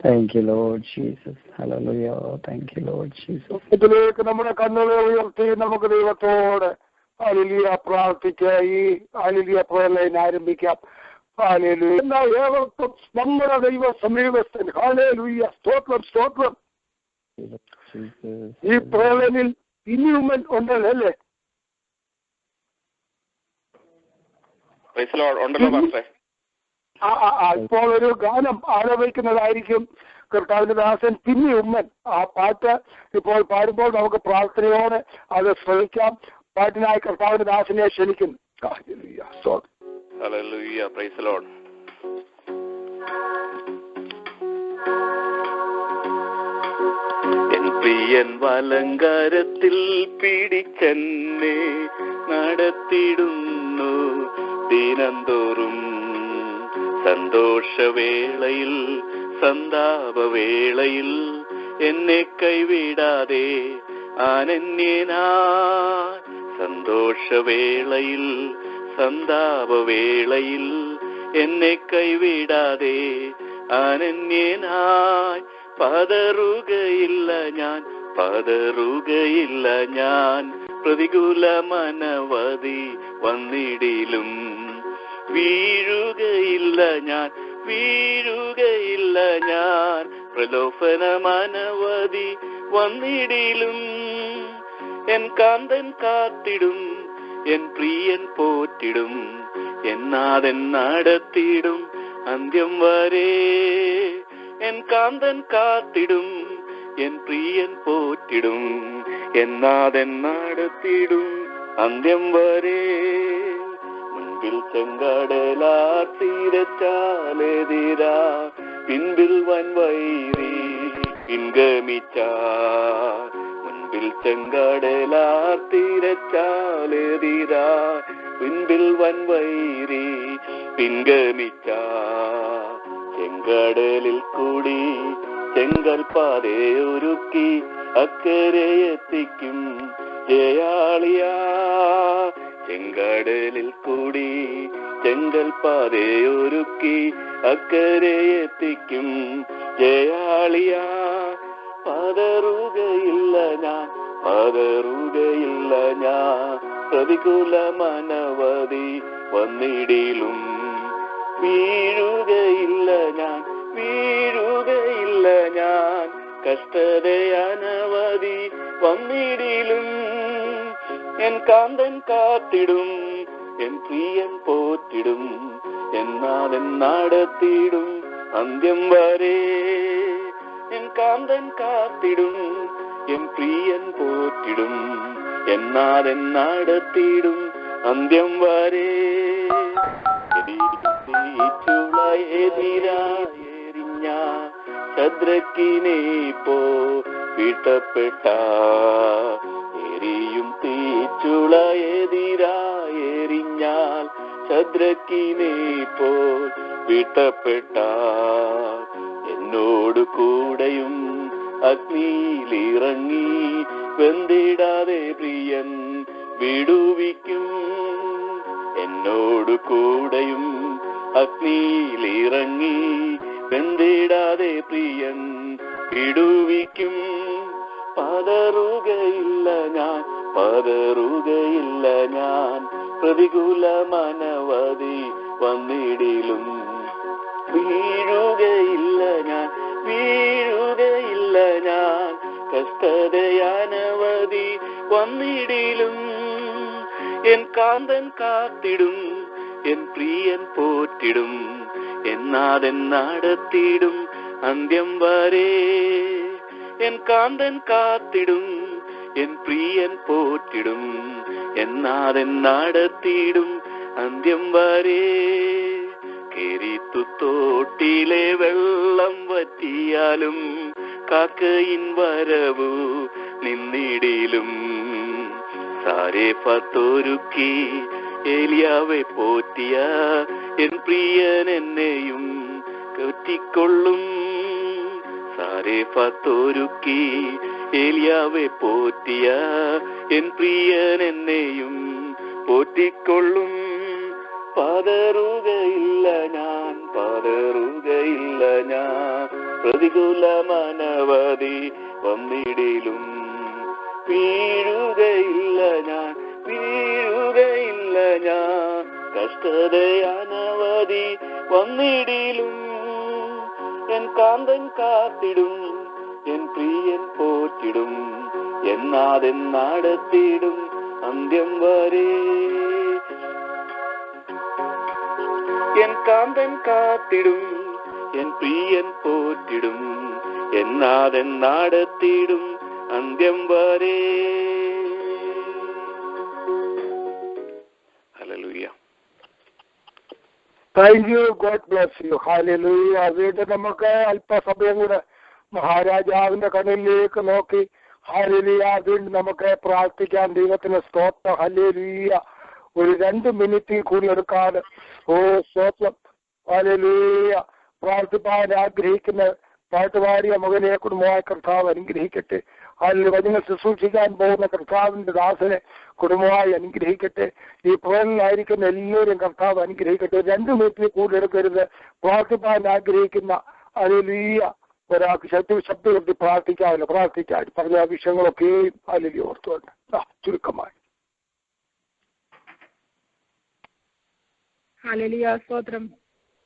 Thank you, Lord Jesus. Hallelujah. Thank you, Lord Jesus. ഇതിലേക്ക് നമ്മുടെ കണ്ണുകളെ ഉയർത്തി നമുക്ക് ദൈവത്തോട് ഹല്ലേലൂയ പ്രാർത്ഥിക്കുക. ഈ ഹല്ലേലൂയ പ്രയർ ലൈൻ ആരംഭിക്കാം. ഹല്ലേലൂയ. എന്നാ ഏവർക്കും നമ്മുടെ ദൈവ സമീപസ്ഥൻ. ഹല്ലേലൂയ. സ്തോത്രം സ്തോത്രം. ഈ പ്രയർ ലൈനിൽ ഇനിയും ഉണ്ടല്ലേ? ഇപ്പോൾ ഒരു ഗാനം ആലപിക്കുന്നതായിരിക്കും കർത്താവിന്റെ ദാസൻ പിന്നെ ഉമ്മൻ. ആ പാട്ട് ഇപ്പോൾ പാടുമ്പോൾ നമുക്ക് പ്രാർത്ഥനയോടെ അത് ശ്രമിക്കാം. പാട്ടിനായി കർത്താവിന്റെ ദാസനെ ക്ഷണിക്കുന്നു. പ്രിയൻ വലങ്കാരത്തിൽ പിടിച്ചെന്നെ നടത്തിടുന്നു ദിനംതോറും. സന്തോഷവേളയിൽ സന്താപവേളയിൽ എന്നെ കൈവിടാതെ അനന്യനാ. സന്തോഷവേളയിൽ സന്താപവേളയിൽ എന്നെ കൈവിടാതെ അനന്യനായി. പതറുകയില്ല ഞാൻ, പതറുകയില്ല ഞാൻ. പ്രതികൂല മനവധി വന്നിടിലും വീഴുകയില്ല ഞാൻ, വീഴുകയില്ല ഞാൻ. പ്രലോഭന മനവധി വന്നിടിലും എൻ കാന്തൻ കാത്തിടും, എൻ പ്രിയൻ പോറ്റിടും, എന്നാഥൻ നടത്തിടും അന്ത്യം വരെ. എൻ കാന്തൻ കാത്തിടും, എൻ പ്രിയൻ പോറ്റിടും, എന്നാഥൻ നടത്തിടും അന്ത്യം വരെ. മുൻപിൽ ചെങ്കടലാർ തീരച്ചാലെതിരാ, പിൻപിൽ വൻവൈരി പിൻഗമിച്ച. മുൻപിൽ ചെങ്കടലാർ തീരച്ചാലെതിരാ, പിൻപിൽ വൻവൈരി പിൻഗമിച്ച. ചെങ്കടലിൽ കൂടി ചെങ്കൽ പാതയൊരുക്കി അക്കരെ എത്തിക്കും ജയാളിയാ. ചെങ്കടലിൽ കൂടി ചെങ്കൽ പാതയൊരുക്കി അക്കരെ എത്തിക്കും ജയാളിയാ. പതറുകയില്ല ഞാൻ, പതറുകയില്ല ഞാൻ. പ്രതികൂല മനവധി വന്നിടിലും വീഴുകയില്ല ഞാൻ, വീഴുകയില്ല ഞാൻ. കഷ്ടതയനവധി വന്നിടിലും എൻ കാന്തൻ കാത്തിടും, എൻ പ്രിയൻ പോറ്റിടും, എന്നാഥൻ നടത്തിടും അന്ത്യം വരെ. എൻ കാന്തൻ കാത്തിടും, എൻ പ്രിയൻ പോറ്റിടും, എന്നാഥൻ നടത്തിടും അന്ത്യം വരെ. എതിരായെരിഞ്ഞ ശദ്രക്കിനെ പോ വീട്ടപ്പെട്ട. എരിയും തീച്ചുള എതിരായെരിഞ്ഞാൽ ശദ്രക്കിനെ പോ വീട്ടപ്പെട്ട. എന്നോട് കൂടെയും അഗ്നിയിലിറങ്ങി വെന്തിടാതെ പ്രിയൻ വിടുവിക്കും. എന്നോട് കൂടെയും അഗ്നിയിലിറങ്ങി വെന്തിടാതെ പ്രിയൻ വിടുവിക്കും. പതറുകയില്ല ഞാൻ, പതറുകയില്ല ഞാൻ. പ്രതികൂല മനവധി വന്നിടിലും വീഴുകയില്ല ഞാൻ, വീഴുകയില്ല ഞാൻ. കഷ്ടതയനവധി വന്നിടിലും എൻ കാന്തൻ കാത്തിടും, എൻ പ്രിയൻ പോറ്റിടും, എന്നാഥൻ നടത്തിടും അന്ത്യം വരെ. എൻ കാന്തൻ കാത്തിടും, എൻ പ്രിയൻ പോറ്റിടും, എന്നാഥൻ നടത്തിടും അന്ത്യം വരെ. കെരീത്തുത്തോട്ടിലെ വെള്ളം വറ്റിയാലും കാക്കയിൻ വരവു നിന്നിടിലും. സാരേഫത്തൊരുക്കി ഏലിയാവെ പോറ്റിയ എൻ പ്രിയൻ എന്നെയും കെറ്റിക്കൊള്ളും. സാരേഫത്തൊരുക്കി ഏലിയാവെ പോറ്റിയ എൻ പ്രിയൻ എന്നെയും പോറ്റിക്കൊള്ളും. പതറുകയില്ല ഞാൻ, പതറുകയില്ല ഞാൻ. പ്രതികൂലമനവധി വന്നിടിലും വീഴുകയില്ല ഞാൻ, വീഴുകയില്ല ഞാൻ. കഷ്ടതയനവധി വന്നിടിലും എൻ കാന്തൻ കാത്തിടും, എൻ പ്രിയൻ പോറ്റിടും, എന്നാതെന്നാടത്തിടും അന്ത്യം വരെ. എൻ കാന്തൻ കാത്തിടും, എൻ പ്രിയൻ പോറ്റിടും, എന്നാതെന്നാടത്തിടും അന്ത്യം വരെ. Hallelujah. Thank you. God bless you. Hallelujah. വീണ്ടും നമുക്ക് അല്പസമയം കൂടെ മഹാരാജാവിന്റെ കണ്ണിലേക്ക് നോക്കി ഹല്ലേലൂയ വീണ്ടും നമുക്ക് പ്രാർത്ഥിക്കാൻ. ദൈവത്തിന് സ്തോത്രം. ഹല്ലേലൂയ. ഒരു 2 മിനിറ്റിൽ കൂടുതൽ എടുക്കാതെ സ്തോത്രം. ഹല്ലേലൂയ. പ്രാർത്ഥിപ്പാൻ ആഗ്രഹിക്കുന്ന പാട്ടുപാടിയ മകനെ കുടുംബമായ കർത്താവ് അനുഗ്രഹിക്കട്ടെ. അതിൽ വചനം ശുശ്രൂഷിക്കാൻ പോകുന്ന കർത്താവിന്റെ ദാസനെ കുടുംബമായി അനുഗ്രഹിക്കട്ടെ. ഈ പ്രേരണയിലായിരിക്കുന്ന എല്ലാവരും കർത്താവ് അനുഗ്രഹിക്കട്ടെ. 2 മിനിറ്റിൽ കൂടുതൽ എടുക്കരുത്. പ്രാർത്ഥിപ്പാൻ ആഗ്രഹിക്കുന്ന ഹല്ലേലൂയ ഒരാൾക്ക് ശബ്ദത്തിൽ പ്രാർത്ഥിക്കാമല്ലോ. പ്രാർത്ഥിക്കാൻ പറഞ്ഞ വിഷയങ്ങളൊക്കെയും അതിൽ ഓർത്തുകൊണ്ട് ചുരുക്കമായി. ഹല്ലേലൂയ. സ്തോത്രം.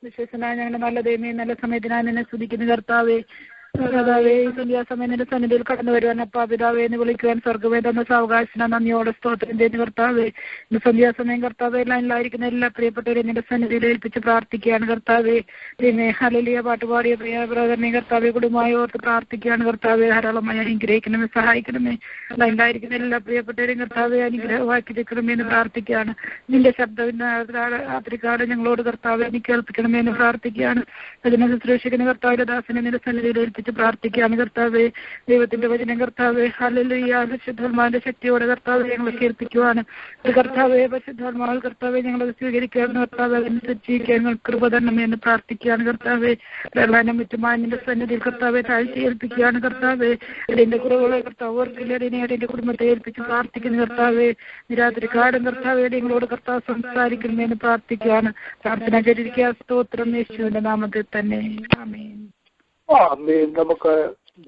വിശ്വസനായ ഞങ്ങളുടെ നല്ല ദൈവമേ, നല്ല സമയത്തിനായി നിന്നെ സ്തുതിക്കുന്ന കർത്താവേ. കർത്താവേ, ഈ സന്ധ്യാസമയം നിന്റെ സന്നിധിയിൽ കടന്നു വരുവാൻ അപ്പാ പിതാവേ എന്ന് വിളിക്കുവാൻ സ്വർഗ്ഗമേ തന്ന സാവകാശന നന്ദിയോടെ സ്തോത്രം ചെയ്യുന്ന കർത്താവേ. ഇന്ന് സന്ധ്യാസമയം കർത്താവേ ലൈനിലായിരിക്കുന്ന എല്ലാ പ്രിയപ്പെട്ടവരെയും നിന്റെ സന്നിധിയിൽ ഏൽപ്പിച്ച് പ്രാർത്ഥിക്കുകയാണ് കർത്താവേ. ദൈവമേ ഹല്ലേലൂയ പാട്ടുപാടിയ പ്രിയ ബ്രദറിനെ കർത്താവെ കുടുംബമായി ഓർത്ത് പ്രാർത്ഥിക്കുകയാണ് കർത്താവെ. ധാരാളമായി അനുഗ്രഹിക്കണമേ, സഹായിക്കണമേ. ലൈനിലായിരിക്കുന്ന എല്ലാ പ്രിയപ്പെട്ടവരെയും കർത്താവെ അനുഗ്രഹമാക്കി തീർക്കണമേ എന്ന് പ്രാർത്ഥിക്കുകയാണ്. നിന്റെ ശബ്ദം രാത്രികാലം ഞങ്ങളോട് കർത്താവെ നീ കേൾപ്പിക്കണമേ എന്ന് പ്രാർത്ഥിക്കുകയാണ്. അതിനെ ശുശ്രൂഷിക്കുന്ന കർത്താവിന്റെ ദാസനെ നിന്റെ സന്നിധിയിൽ ഏൽപ്പിച്ച് പ്രാർത്ഥിക്കുകയാണ് കർത്താവെ. ദൈവത്തിന്റെ വചനം കർത്താവെ ഹല്ലേലൂയ പരിശുദ്ധാത്മാവിന്റെ ശക്തിയോടെ കർത്താവെ ഞങ്ങളെ കേൾപ്പിക്കുവാണ് കർത്താവെ. പരിശുദ്ധാത്മാവ് കർത്താവെ ഞങ്ങളത് സ്വീകരിക്കുകയാണ് കർത്താവെ. അതനുസരിച്ച് ഞങ്ങൾ കൃപ തരണമേ എന്ന് പ്രാർത്ഥിക്കുകയാണ് കർത്താവെ. പ്രളയം മുറ്റുമായി നിന്റെ സന്നിധിയിൽ കർത്താവെ താഴ്ച ഏൽപ്പിക്കുകയാണ് കർത്താവെ. അതിന്റെ കുറവുകളെ കർത്താവ് ഓർക്കില്ല. അതിനെ അതിന്റെ കുടുംബത്തെ ഏൽപ്പിച്ച് പ്രാർത്ഥിക്കുന്നു കർത്താവെ. രാത്രി കാലം കർത്താവെ നിങ്ങളോട് കർത്താവ് സംസാരിക്കണമേ എന്ന് പ്രാർത്ഥിക്കുകയാണ്. പ്രാർത്ഥന ചെയ്തിരിക്കുക. സ്തോത്രം യേശുവിന്റെ നാമത്തിൽ തന്നെ. ആമേൻ. ആമേൻ. നമുക്ക്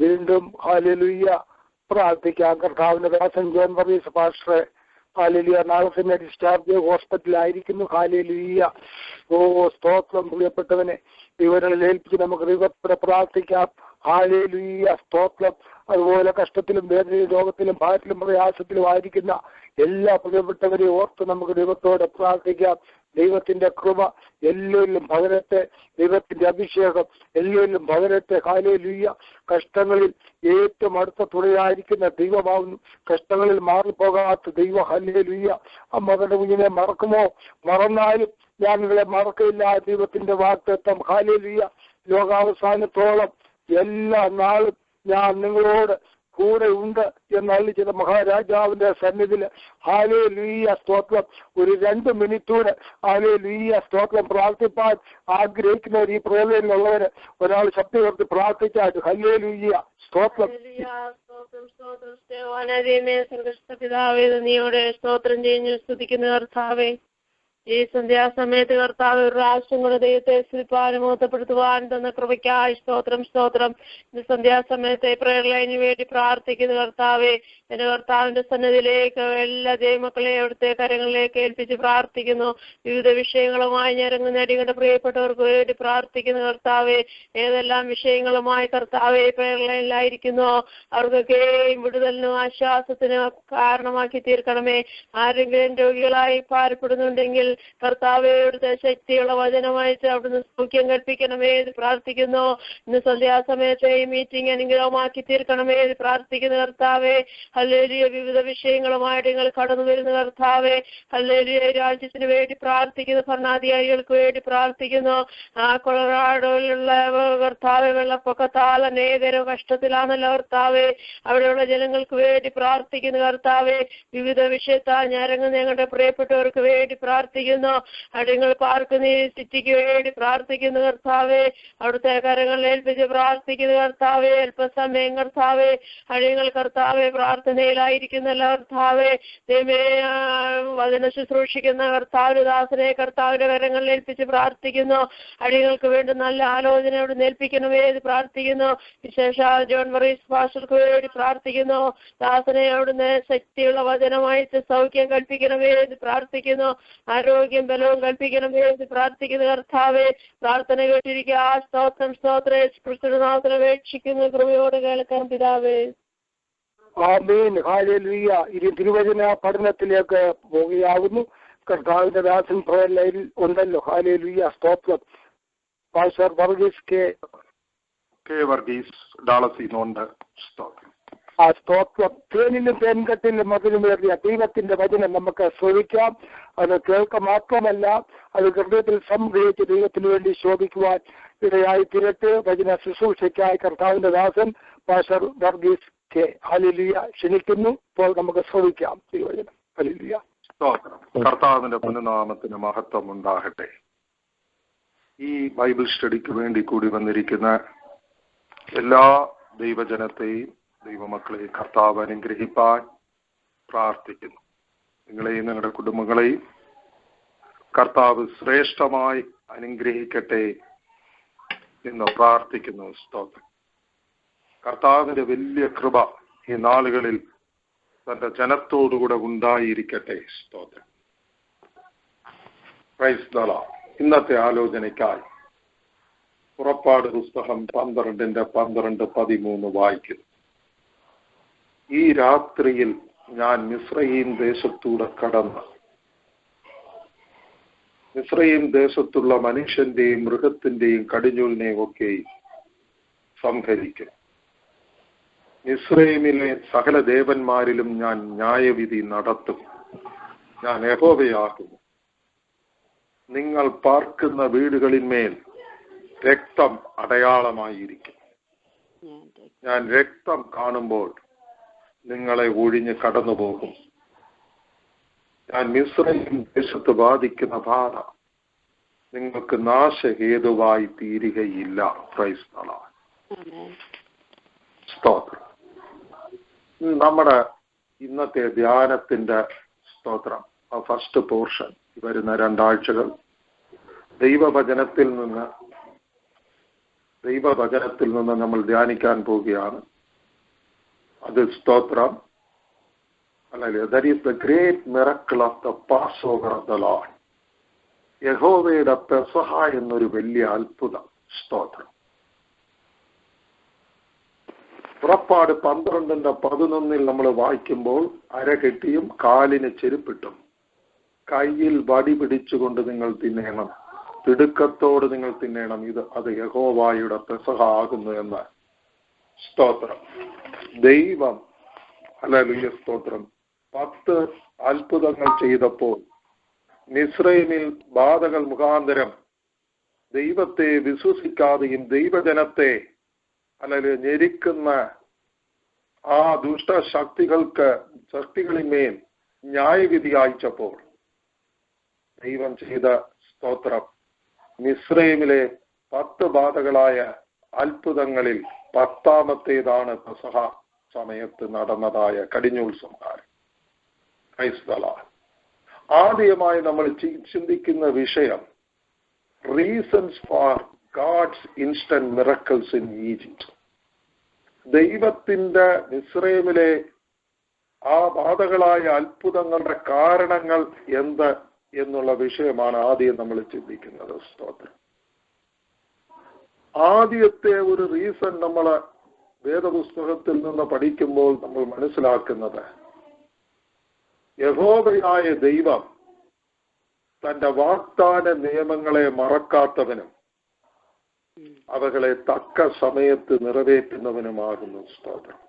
വീണ്ടും ഹല്ലേലൂയ പ്രാർത്ഥിക്കാം. കർത്താവിന്റെ ദാസൻ ജോൺ വർഗീസ് പാസ്റ്റർ ഹല്ലേലൂയ നാളെ തന്നെ ഡിസ്ചാർജ് ഹോസ്പിറ്റലായിരിക്കുന്നു. ഹല്ലേലൂയ. സ്തോത്രം. പ്രിയപ്പെട്ടവനെ ഇവരെ ഏൽപ്പിച്ച് നമുക്ക് ദൈവത്തെ പ്രാർത്ഥിക്കാം. ഹല്ലേലൂയ. സ്തോത്രം. അതുപോലെ കഷ്ടത്തിലും വേദനയിലും രോഗത്തിലും ഭാരത്തിലും പ്രയാസത്തിലും ആയിരിക്കുന്ന എല്ലാ പ്രിയപ്പെട്ടവരെയും ഓർത്ത് നമുക്ക് ദൈവത്തോട് പ്രാർത്ഥിക്കാം. ദൈവത്തിന്റെ കൃപ എല്ലാവരിലും പകരട്ടെ. ദൈവത്തിന്റെ അഭിഷേകം എല്ലാവരിലും പകരട്ടെ. ഹല്ലേലൂയ. കഷ്ടങ്ങളിൽ ഏറ്റവും അടുത്ത തുണയായിരിക്കുന്ന ദൈവമാവുന്നു. കഷ്ടങ്ങളിൽ മാറിപ്പോകാത്ത ദൈവം. ഹല്ലേലൂയ. മകളുടെ കുഞ്ഞിനെ മറക്കുമോ? മറന്നാലും ഞാൻ നിങ്ങളെ മറക്കില്ല. ദൈവത്തിന്റെ വാഗ്ദത്തം. ഹല്ലേലൂയ. ലോകാവസാനത്തോളം എല്ലാ നാളും ഞാൻ നിങ്ങളോട് കൂടെ ഉണ്ട് എന്നള്ളി ചെയ്ത മഹാരാജാവിന്റെ സന്നിധിയിൽ ഹല്ലേലൂയ സ്തോത്രം. ഒരു 2 മിനിറ്റൂടെ ഹല്ലേലൂയ സ്തോത്രം പ്രാർത്ഥിപ്പാൻ ആഗ്രഹിക്കുന്നവർ ഈ പ്രേരണയിലുള്ളവര് ഒരാൾ ശബ്ദം ഉയർത്തി പ്രാർത്ഥിച്ചായിട്ട് ഹല്ലേലൂയ സ്തോത്രം. നീയോടെ സ്തോത്രം ചെയ്യുന്നു സ്തുതിക്കുന്ന കർത്താവേ. ഈ സന്ധ്യാസമയത്ത് കർത്താവ് ഒരു പ്രാവശ്യം കൂടെ ദൈവത്തെ സ്തുതിപ്പാനും മഹത്വപ്പെടുത്തുവാൻ തന്ന കൃപയ്ക്കായി സ്തോത്രം സ്തോത്രം. ഇന്ന് സന്ധ്യാസമയത്തെ പ്രയർ ലൈനിന് വേണ്ടി പ്രാർത്ഥിക്കുന്ന കർത്താവെ, എന്റെ കർത്താവിന്റെ സന്നിധിയിലേക്ക് എല്ലാ ദൈവമക്കളെയും അവിടുത്തെ കരങ്ങളിലേക്ക് ഏൽപ്പിച്ച് പ്രാർത്ഥിക്കുന്നു. വിവിധ വിഷയങ്ങളുമായി ഞരങ്ങുന്ന അടികളുടെ പ്രിയപ്പെട്ടവർക്ക് വേണ്ടി പ്രാർത്ഥിക്കുന്ന കർത്താവെ, ഏതെല്ലാം വിഷയങ്ങളുമായി കർത്താവെ പ്രയർ ലൈനിലായിരിക്കുന്നു അവർക്കൊക്കെയും വിടുതലിനും ആശ്വാസത്തിനും കാരണമാക്കി തീർക്കണമേ. ആരെങ്കിലും രോഗികളായി ഭാരപ്പെടുന്നുണ്ടെങ്കിൽ കർത്താവെ അവിടുത്തെ ശക്തിയുള്ള വചനമായിട്ട് അവിടുന്ന് സൗഖ്യം കൽപ്പിക്കണമേ എന്ന് പ്രാർത്ഥിക്കുന്നു. ഇന്ന് സന്ധ്യാസമയത്തെ ഈ മീറ്റിംഗ് അനുഗ്രഹമാക്കി തീർക്കണമേ എന്ന് പ്രാർത്ഥിക്കുന്ന കർത്താവെ. ഹല്ലേലൂയ. വിവിധ വിഷയങ്ങളുമായിട്ട് നിങ്ങൾ കടന്നു വരുന്ന കർത്താവെ. ഹല്ലേലൂയ. രാജ്യത്തിന് വേണ്ടി പ്രാർത്ഥിക്കുന്നു. ഭരണാധികാരികൾക്ക് വേണ്ടി പ്രാർത്ഥിക്കുന്നു. കൊളറാഡോയിലുള്ള കർത്താവെ വെള്ളപ്പൊക്കത്താൽ അനേകരും കഷ്ടത്തിലാണല്ലോ കർത്താവെ. അവിടെയുള്ള ജനങ്ങൾക്ക് വേണ്ടി പ്രാർത്ഥിക്കുന്നു കർത്താവെ. വിവിധ വിഷയത്താൽ ഞരങ്ങുന്ന ഞങ്ങളുടെ പ്രിയപ്പെട്ടവർക്ക് വേണ്ടി പ്രാർത്ഥിക്കുന്നു പ്രാർത്ഥിക്കുന്നു. അടിയങ്ങൾ പാർക്കുന്ന ഈ സിറ്റിക്ക് വേണ്ടി പ്രാർത്ഥിക്കുന്നു കർത്താവേ. അവിടുത്തെ കരങ്ങളിൽ ഏൽപ്പിച്ച് പ്രാർത്ഥിക്കുന്നു കർത്താവേ. അല്പസമയം കർത്താവേ അടിയങ്ങൾ കർത്താവെ പ്രാർത്ഥനയിലായിരിക്കുന്നല്ല കർത്താവേ. ദൈവമേ വചന ശുശ്രൂഷിക്കുന്ന കർത്താവിന്റെ ദാസനെ കർത്താവിന്റെ കരങ്ങളിൽ ഏൽപ്പിച്ച് പ്രാർത്ഥിക്കുന്നു. അടിയങ്ങൾക്ക് വേണ്ടി നല്ല ആലോചന അവിടെ ഏൽപ്പിക്കണമേ എന്ന് പ്രാർത്ഥിക്കുന്നു. വിശേഷ ജോൺ മറീസ് പാസ്റ്റർക്ക് വേണ്ടി പ്രാർത്ഥിക്കുന്നു. ദാസനെ അവിടുന്ന് ശക്തിയുള്ള വചനമായിട്ട് സൗഖ്യം കൽപ്പിക്കണമേ എന്ന് പ്രാർത്ഥിക്കുന്നു. ആരോഗ്യം ബലവും കൽപ്പിക്കണമേ എന്ന് പ്രാർത്ഥിക്കുന്നു കർത്താവെ. പ്രാർത്ഥന കേട്ടിരിക്കുക. സ്തോത്രം സ്തോത്രം ക്രിസ്തുനാഥനെ അപേക്ഷിക്കുന്നു. കൃപയോട് കേൾക്കാൻ പിതാവേ. ആമേൻ. ഹല്ലേലൂയ. ഇനി തിരുവചന പഠനത്തിലേക്ക് പോവുകയാവുന്നു. കർത്താവിന്റെ ദാസൻ പ്രയർ ലൈനിൽ ഉണ്ടല്ലോ. ഹല്ലേലൂയ. സ്തോത്രം. പാസ്റ്റർ വർഗീസ് കെ വർഗീസ് ഡാളസിനുണ്ട്. സ്തോത്രം. ആ സ്തോത്രം. തേനിലും തേൻകട്ടിലും മധുരമേറിയ ദൈവത്തിന്റെ വചനം നമുക്ക് ശ്രവിക്കാം. അത് കേൾക്ക മാത്രമല്ല, അത് ഹൃദയത്തിൽ സംഗ്രഹിച്ച് ദൈവത്തിന് വേണ്ടി ശോഭിക്കുവാൻ ഇടയായി തീരട്ടെ. വചന ശുശ്രൂഷയ്ക്കായി കർത്താവിന്റെ ദാസൻ പാസ്റ്റർ വർഗീസ് കെ ഹല്ലേലൂയ ക്ഷണിക്കുന്നു. ഇപ്പോൾ നമുക്ക് ശ്രവിക്കാം തിരുവചനം. ഹല്ലേലൂയ. സ്തോത്രം. കർത്താവിന്റെ പുനനാമത്തിന് മഹത്വം ഉണ്ടാകട്ടെ. ഈ ബൈബിൾ സ്റ്റഡിക്ക് വേണ്ടി കൂടി വന്നിരിക്കുന്ന എല്ലാ ദൈവജനത്തെയും ദൈവമക്കളെയും കർത്താവ് അനുഗ്രഹിപ്പാൻ പ്രാർത്ഥിക്കുന്നു. നിങ്ങളെയും നിങ്ങളുടെ കുടുംബങ്ങളെയും കർത്താവ് ശ്രേഷ്ഠമായി അനുഗ്രഹിക്കട്ടെ എന്ന് പ്രാർത്ഥിക്കുന്നു. സ്തോത്രം. കർത്താവിന്റെ വലിയ കൃപ ഈ നാളുകളിൽ തന്റെ ജനത്തോടുകൂടെ ഉണ്ടായിരിക്കട്ടെ. സ്തോത്രം. Praise the Lord. ഇന്നത്തെ ആലോചനയ്ക്കായി പുറപ്പാട് പുസ്തകം 12:12-13 വായിക്കുന്നു. ഈ രാത്രിയിൽ ഞാൻ മിസ്രയീം ദേശത്തൂടെ കടന്ന് മിസ്രയീം ദേശത്തുള്ള മനുഷ്യന്റെയും മൃഗത്തിന്റെയും കടിഞ്ഞൂലിനെയും ഒക്കെയും സംഹരിക്കും. മിസ്രയീമിലെ സകല ദേവന്മാരിലും ഞാൻ ന്യായവിധി നടത്തും. ഞാൻ യഹോവയാകുന്നു. നിങ്ങൾ പാർക്കുന്ന വീടുകളിന്മേൽ രക്തം അടയാളമായിരിക്കും. ഞാൻ രക്തം കാണുമ്പോൾ നിങ്ങളെ ഒഴിഞ്ഞ് കടന്നുപോകും. ഞാൻ മിസ്രയീം ദേശത്ത് ബാധിക്കുന്ന ബാധ നിങ്ങൾക്ക് നാശഹേതുവായി തീരുകയില്ല. Praise the Lord. സ്തോത്രം. നമ്മുടെ ഇന്നത്തെ ധ്യാനത്തിന്റെ സ്തോത്രം ഫസ്റ്റ് പോർഷൻ വരുന്ന 2 ആഴ്ചകൾ ദൈവവചനത്തിൽ നിന്ന് നമ്മൾ ധ്യാനിക്കാൻ പോവുകയാണ്. അത് സ്തോത്രം. That is the great miracle of the Passover of the Lord. യഹോവയുടെ പെസഹ എന്നൊരു വലിയ അത്ഭുതം. സ്തോത്രം. പുറപ്പാട് 12:11 നമ്മൾ വായിക്കുമ്പോൾ അരകെട്ടിയും കാലിന് ചെരുപ്പിട്ടും കയ്യിൽ വടി പിടിച്ചുകൊണ്ട് നിങ്ങൾ തിന്നേണം, തിടുക്കത്തോട് നിങ്ങൾ തിന്നേണം, അത് യഹോവയുടെ പെസഹ ആകുന്നു എന്ന്. സ്തോത്രം. ദൈവം ഹല്ലേലൂയ. സ്തോത്രം. 10 അത്ഭുതങ്ങൾ ചെയ്തപ്പോൾ മിസ്രയീമിൽ ബാധകൾ മുഖാന്തരം ദൈവത്തെ വിശ്വസിക്കാതെയും ദൈവജനത്തെ ഞെരിക്കുന്ന ആ ശക്തികളിന്മേൽ ന്യായവിധി അയച്ചപ്പോൾ ദൈവം ചെയ്ത സ്തോത്രം മിസ്രയീമിലെ 10 ബാധകളായ അത്ഭുതങ്ങളിൽ 10ാമത്തേതാണ് പെസഹ സമയത്ത് നടന്നതായ കടിഞ്ഞൂൽ സംഹാരം. ആദ്യമായി നമ്മൾ ചിന്തിക്കുന്ന വിഷയം reasons for God's instant miracles in Egypt. ദൈവത്തിന്റെ മിസ്രയീമിലെ ആ ബാധകളായ അത്ഭുതങ്ങളുടെ കാരണങ്ങൾ എന്ത് എന്നുള്ള വിഷയമാണ് ആദ്യം നമ്മൾ ചിന്തിക്കുന്നത്. സ്തോത്രം. ആദ്യത്തെ ഒരു റീസൺ നമ്മൾ വേദപുസ്തകത്തിൽ നിന്ന് പഠിക്കുമ്പോൾ നമ്മൾ മനസ്സിലാക്കുന്നത് യഹോവയായ ദൈവം തന്റെ വാഗ്ദാന നിയമങ്ങളെ മറക്കാത്തവനും അവകളെ തക്ക സമയത്ത് നിറവേറ്റുന്നവനുമാകുന്നു. സ്തോത്രം.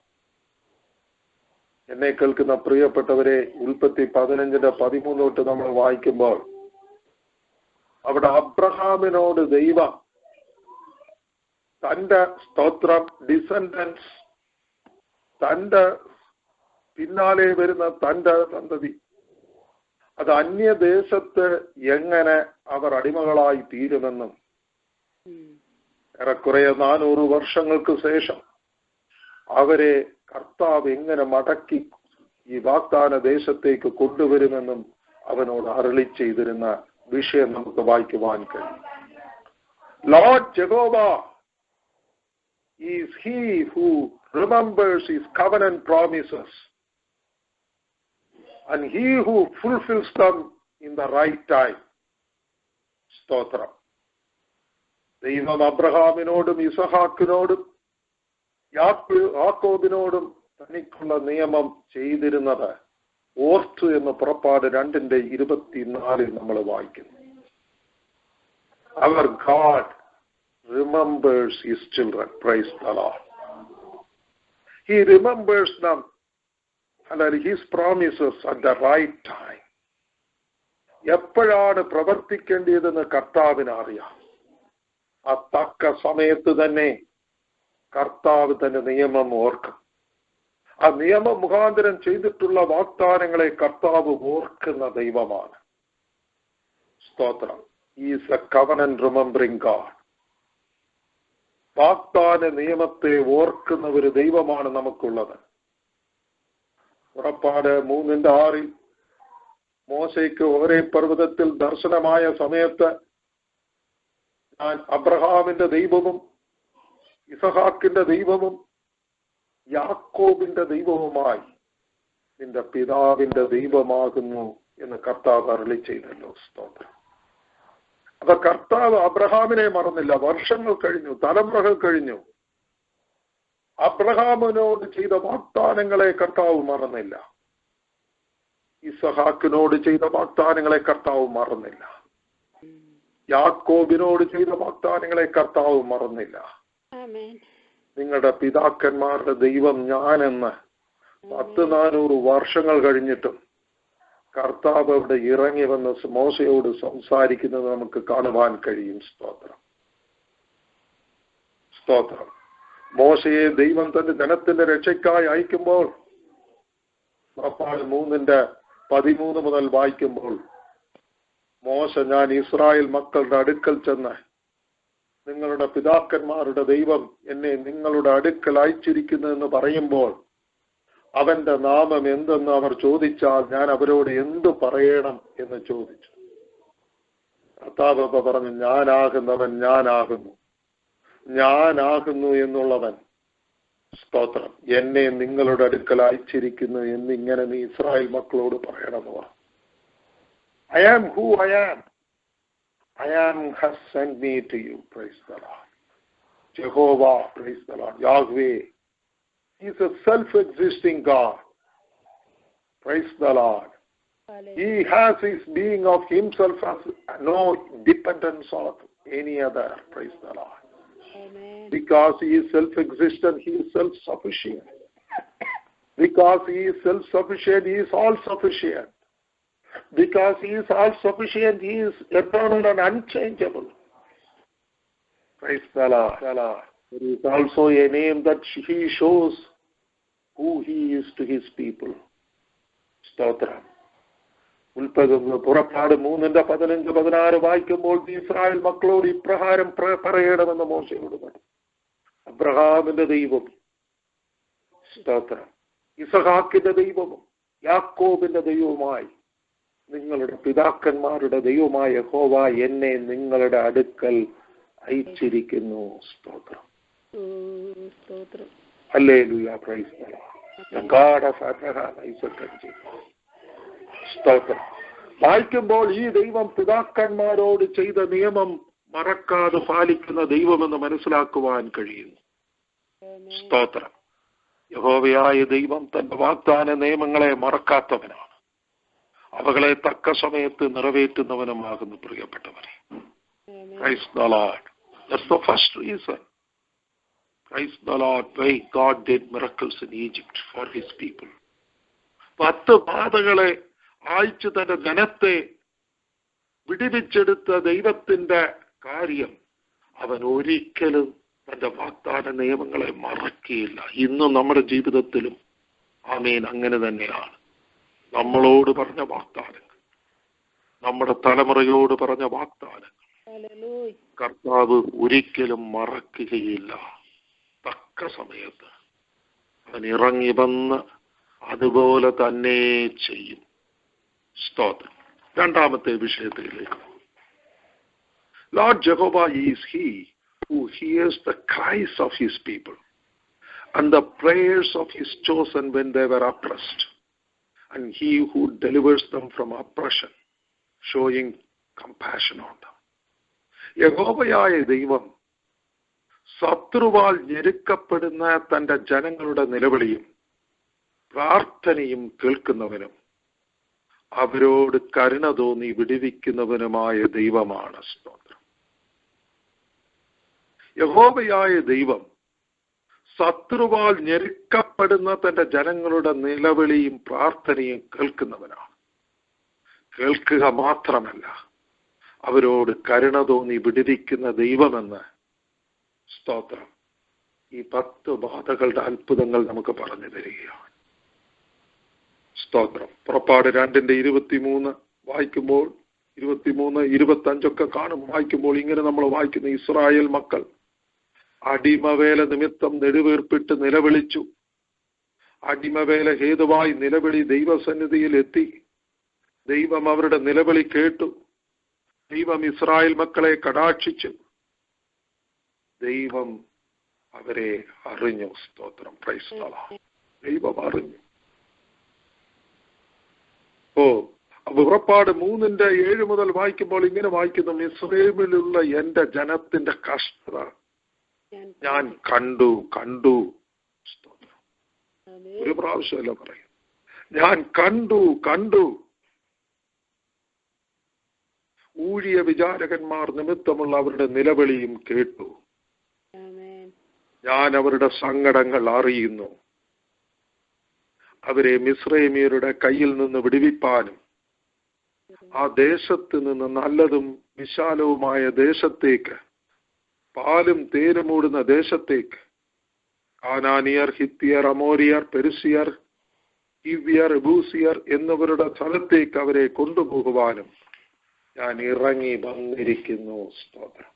എന്നെ കേൾക്കുന്ന പ്രിയപ്പെട്ടവരെ, ഉൽപ്പത്തി 15:13 തൊട്ട് നമ്മൾ വായിക്കുമ്പോൾ അവിടെ അബ്രഹാമിനോട് ദൈവം തന്റെ സ്തോത്രം ഡിസെൻഡൻസ്, തന്റെ പിന്നാലെ വരുന്ന തന്റെ സന്തതി, അത് അന്യദേശത്ത് എങ്ങനെ അവർ അടിമകളായി തീരുമെന്നും ഏറെക്കുറെ 400 വർഷങ്ങൾക്ക് ശേഷം അവരെ കർത്താവ് എങ്ങനെ മടക്കി ഈ വാഗ്ദാന ദേശത്തേക്ക് കൊണ്ടുവരുമെന്നും അവനോട് അരുളി ചെയ്തിരുന്ന വിഷയം നമുക്ക് വായിക്കുവാൻ കഴിയും. Lord Jehovah is he who remembers his covenant promises and he who fulfills them in the right time. സ്തോത്രം. ദൈവം അബ്രഹാമിനോടും ഇസഹാക്കിനോടും യാക്കോബിനോടും തനിക്കുള്ള നിയമം ചെയ്തിരുന്നത് ഓർത്തു എന്ന് പുറപ്പാട് 2:24 നമ്മൾ വായിക്കുന്നു. Our God remembers his children. Praise the Lord. He remembers them and his promises at the right time. എപ്പോഴാണ് പ്രവർത്തിക്കേണ്ടതെന്ന് കർത്താവിന് അറിയാം. ആ തക്ക സമയത്ത് തന്നെ കർത്താവ് തന്റെ നിയമം ഓർക്കും. ആ നിയമ മുഖാന്തരം ചെയ്തിട്ടുള്ള വാഗ്ദാനങ്ങളെ കർത്താവ് ഓർക്കുന്ന ദൈവമാണ്. സ്തോത്രം. He is a covenant remembering God. വാഗ്ദാന നിയമത്തെ ഓർക്കുന്ന ഒരു ദൈവമാണ് നമുക്കുള്ളത്. പുറപ്പാട് 3:6 മോശയ്ക്ക് ഓരേ പർവ്വതത്തിൽ ദർശനമായ സമയത്ത് ഞാൻ അബ്രഹാമിന്റെ ദൈവവും ഇസഹാക്കിന്റെ ദൈവവും യാക്കോബിന്റെ ദൈവവുമായി നിന്റെ പിതാവിന്റെ ദൈവമാകുന്നു എന്ന് കർത്താവ് അരുളി ചെയ്തല്ലോ. സ്തോത്രം. അപ്പൊ കർത്താവ് അബ്രഹാമിനെ മറന്നില്ല. വർഷങ്ങൾ കഴിഞ്ഞു, തലമുറകൾ കഴിഞ്ഞു. അബ്രഹാമിനോട് ചെയ്ത വാഗ്ദാനങ്ങളെ കർത്താവ് മറന്നില്ല. ഇസഹാക്കിനോട് ചെയ്ത വാഗ്ദാനങ്ങളെ കർത്താവ് മറന്നില്ല. യാക്കോബിനോട് ചെയ്ത വാഗ്ദാനങ്ങളെ കർത്താവ് മറന്നില്ല. നിങ്ങളുടെ പിതാക്കന്മാരുടെ ദൈവം ഞാനെന്ന് 400 വർഷങ്ങൾ കഴിഞ്ഞിട്ടും കർത്താവ് അവിടെ ഇറങ്ങി വന്ന് മോശയോട് സംസാരിക്കുന്നത് നമുക്ക് കാണുവാൻ കഴിയും. സ്തോത്രം. സ്തോത്രം. മോശയെ ദൈവം തന്റെ ജനത്തിന്റെ രക്ഷയ്ക്കായി അയക്കുമ്പോൾ പുറപ്പാട് 3:13 മുതൽ വായിക്കുമ്പോൾ മോശ ഞാൻ ഇസ്രായേൽ മക്കളുടെ അടുക്കൽ ചെന്ന് നിങ്ങളുടെ പിതാക്കന്മാരുടെ ദൈവം എന്നെ നിങ്ങളുടെ അടുക്കൽ അയച്ചിരിക്കുന്നു എന്ന് പറയുമ്പോൾ അവന്റെ നാമം എന്തെന്ന് അവർ ചോദിച്ചാൽ ഞാൻ അവരോട് എന്തു പറയണം എന്ന് ചോദിച്ചു. കർത്താവ് പറഞ്ഞു ഞാനാകുന്നവൻ ഞാനാകുന്നു എന്നുള്ളവൻ. സ്തോത്രം. എന്നെ നിങ്ങളുടെ അടുക്കൽ അയച്ചിരിക്കുന്നു എന്നിങ്ങനെ നീ ഇസ്രായേൽ മക്കളോട് പറയണമെന്ന് പറഞ്ഞു. I am who I am. I am has sent me to you. Praise the Lord. Jehovah, praise the Lord. Yahweh. He is a self-existing God. Praise the Lord. He has his being of himself as no dependence on any other. Praise the Lord. Amen. Because he is self-existent, he is self-sufficient. Because he is self-sufficient, he is all-sufficient. Because he is all-sufficient, he is eternal and unchangeable. Praise the Lord. There is also a name that he shows who he is to his people. Stotram. പുറപ്പാട് 3:15-16 വായിക്കുമ്പോൾ Israel മക്കളോട് ഇപ്രകാരം പറയണമെന്ന് മോശയോട് പറഞ്ഞു. അബ്രഹാമിന്റെ ദൈവം സ്തോത്രം, ഇസഹാക്കിന്റെ ദൈവവും യാക്കോബിന്റെ ദൈവവുമായി നിങ്ങളുടെ പിതാക്കന്മാരുടെ ദൈവമായ യഹോവ എന്നെ നിങ്ങളുടെ അടുക്കൽ അയച്ചിരിക്കുന്നു. സ്തോത്രം. Hallelujah. Price the Lord. The God of Abraham, Isaac and Jacob. സ്തോത്രം. വായിക്കുമ്പോൾ ഈ ദൈവം പിതാക്കന്മാരോട് ചെയ്ത നിയമം മറക്കാതെ പാലിക്കുന്ന ദൈവമെന്ന് മനസ്സിലാക്കുവാൻ കഴിയുന്നു. സ്തോത്രം. യഹോവയായ ദൈവം തന്റെ വാഗ്ദാന നിയമങ്ങളെ മറക്കാത്തവനാണ്. അവകളെ തക്ക സമയത്ത് നിറവേറ്റുന്നവനുമാകുന്നു. പ്രിയപ്പെട്ടവരെ, Praise the Lord. That's the first reason. Praise the Lord. Why God did miracles in Egypt for his people. 10 ബാധകളെ അയച്ചു തന്റെ ജനത്തെ വിടുവിച്ചെടുത്ത ദൈവത്തിന്റെ കാര്യം അവൻ ഒരിക്കലും തന്റെ വാഗ്ദാന നിയമങ്ങളെ മറക്കുകയില്ല. ഇന്നും നമ്മുടെ ജീവിതത്തിലും ആമേൻ അങ്ങനെ തന്നെയാണ്. നമ്മളോട് പറഞ്ഞ വാഗ്ദാനങ്ങൾ, നമ്മുടെ തലമുറയോട് പറഞ്ഞ വാഗ്ദാനം കർത്താവ് ഒരിക്കലും മറക്കുകയില്ല. തക്ക സമയത്ത് അവൻ ഇറങ്ങി വന്ന് അതുപോലെ തന്നെ ചെയ്യും. സ്തോത്രം. രണ്ടാമത്തെ വിഷയത്തിലേക്ക്. Lord Jehovah is he who hears the cries of his people and the prayers of his chosen when they were oppressed, and he who delivers them from oppression, showing compassion on them. യഹോവയായ ദൈവം ശത്രുവാൽ ഞെരുക്കപ്പെടുന്ന തന്റെ ജനങ്ങളുടെ നിലവിളിയും പ്രാർത്ഥനയും കേൾക്കുന്നവനും അവരോട് കരുണ തോന്നി വിടുവിക്കുന്നവനുമായ ദൈവമാണ്. സ്തോത്രം. യഹോവയായ ദൈവം ശത്രുവാൽ ഞെരുക്കപ്പെടുന്ന തന്റെ ജനങ്ങളുടെ നിലവിളിയും പ്രാർത്ഥനയും കേൾക്കുന്നവനാണ്. കേൾക്കുക മാത്രമല്ല, അവരോട് കരുണ തോന്നി വിടുവിക്കുന്ന ദൈവമെന്ന് സ്തോത്രം ഈ 10 ബാധകളുടെ അത്ഭുതങ്ങൾ നമുക്ക് പറഞ്ഞു തരികയാണ്. സ്തോത്രം. പുറപ്പാട് 2:23 വായിക്കുമ്പോൾ 23, 25 വായിക്കുമ്പോൾ ഇങ്ങനെ നമ്മൾ വായിക്കുന്നു. ഇസ്രായേൽ മക്കൾ അടിമവേല നിമിത്തം നെടുവീർപ്പിട്ട് നിലവിളിച്ചു. അടിമവേല ഹേതുവായി നിലവിളി ദൈവസന്നിധിയിൽ എത്തി. ദൈവം അവരുടെ നിലവിളി കേട്ടു. ദൈവം ഇസ്രായേൽ മക്കളെ കടാക്ഷിച്ചു. ദൈവം അവരെ അറിഞ്ഞു. സ്തോത്രം. Praise the Lord. ദൈവം അറിഞ്ഞു. പുറപ്പാട് 3:7 മുതൽ വായിക്കുമ്പോൾ ഇങ്ങനെ വായിക്കുന്നു. മിസ്രയീമിലുള്ള എന്റെ ജനത്തിന്റെ കഷ്ടത ഞാൻ കണ്ടു. സ്തോത്രം. ഒരു പ്രാവശ്യമല്ല പറയും. ഞാൻ കണ്ടു. ഊഴിയ വിചാരകന്മാർ നിമിത്തമുള്ള അവരുടെ നിലവിളിയും കേട്ടു. ഞാൻ അവരുടെ സങ്കടങ്ങൾ അറിയുന്നു. അവരെ മിസ്രയീമ്യരുടെ കയ്യിൽ നിന്ന് വിടുവിപ്പാനും ആ ദേശത്ത് നിന്ന് നല്ലതും വിശാലവുമായ ദേശത്തേക്ക്, പാലും തേനും മൂടുന്ന ദേശത്തേക്ക്, കാനാനിയർ, ഹിത്യർ, അമോരിയർ, പെരിസിയർ, ഹിവ്യർ, എബൂസിയർ എന്നിവരുടെ സ്ഥലത്തേക്ക് അവരെ കൊണ്ടുപോകുവാനും ഞാൻ ഇറങ്ങി വന്നിരിക്കുന്നു. സ്തോത്രം.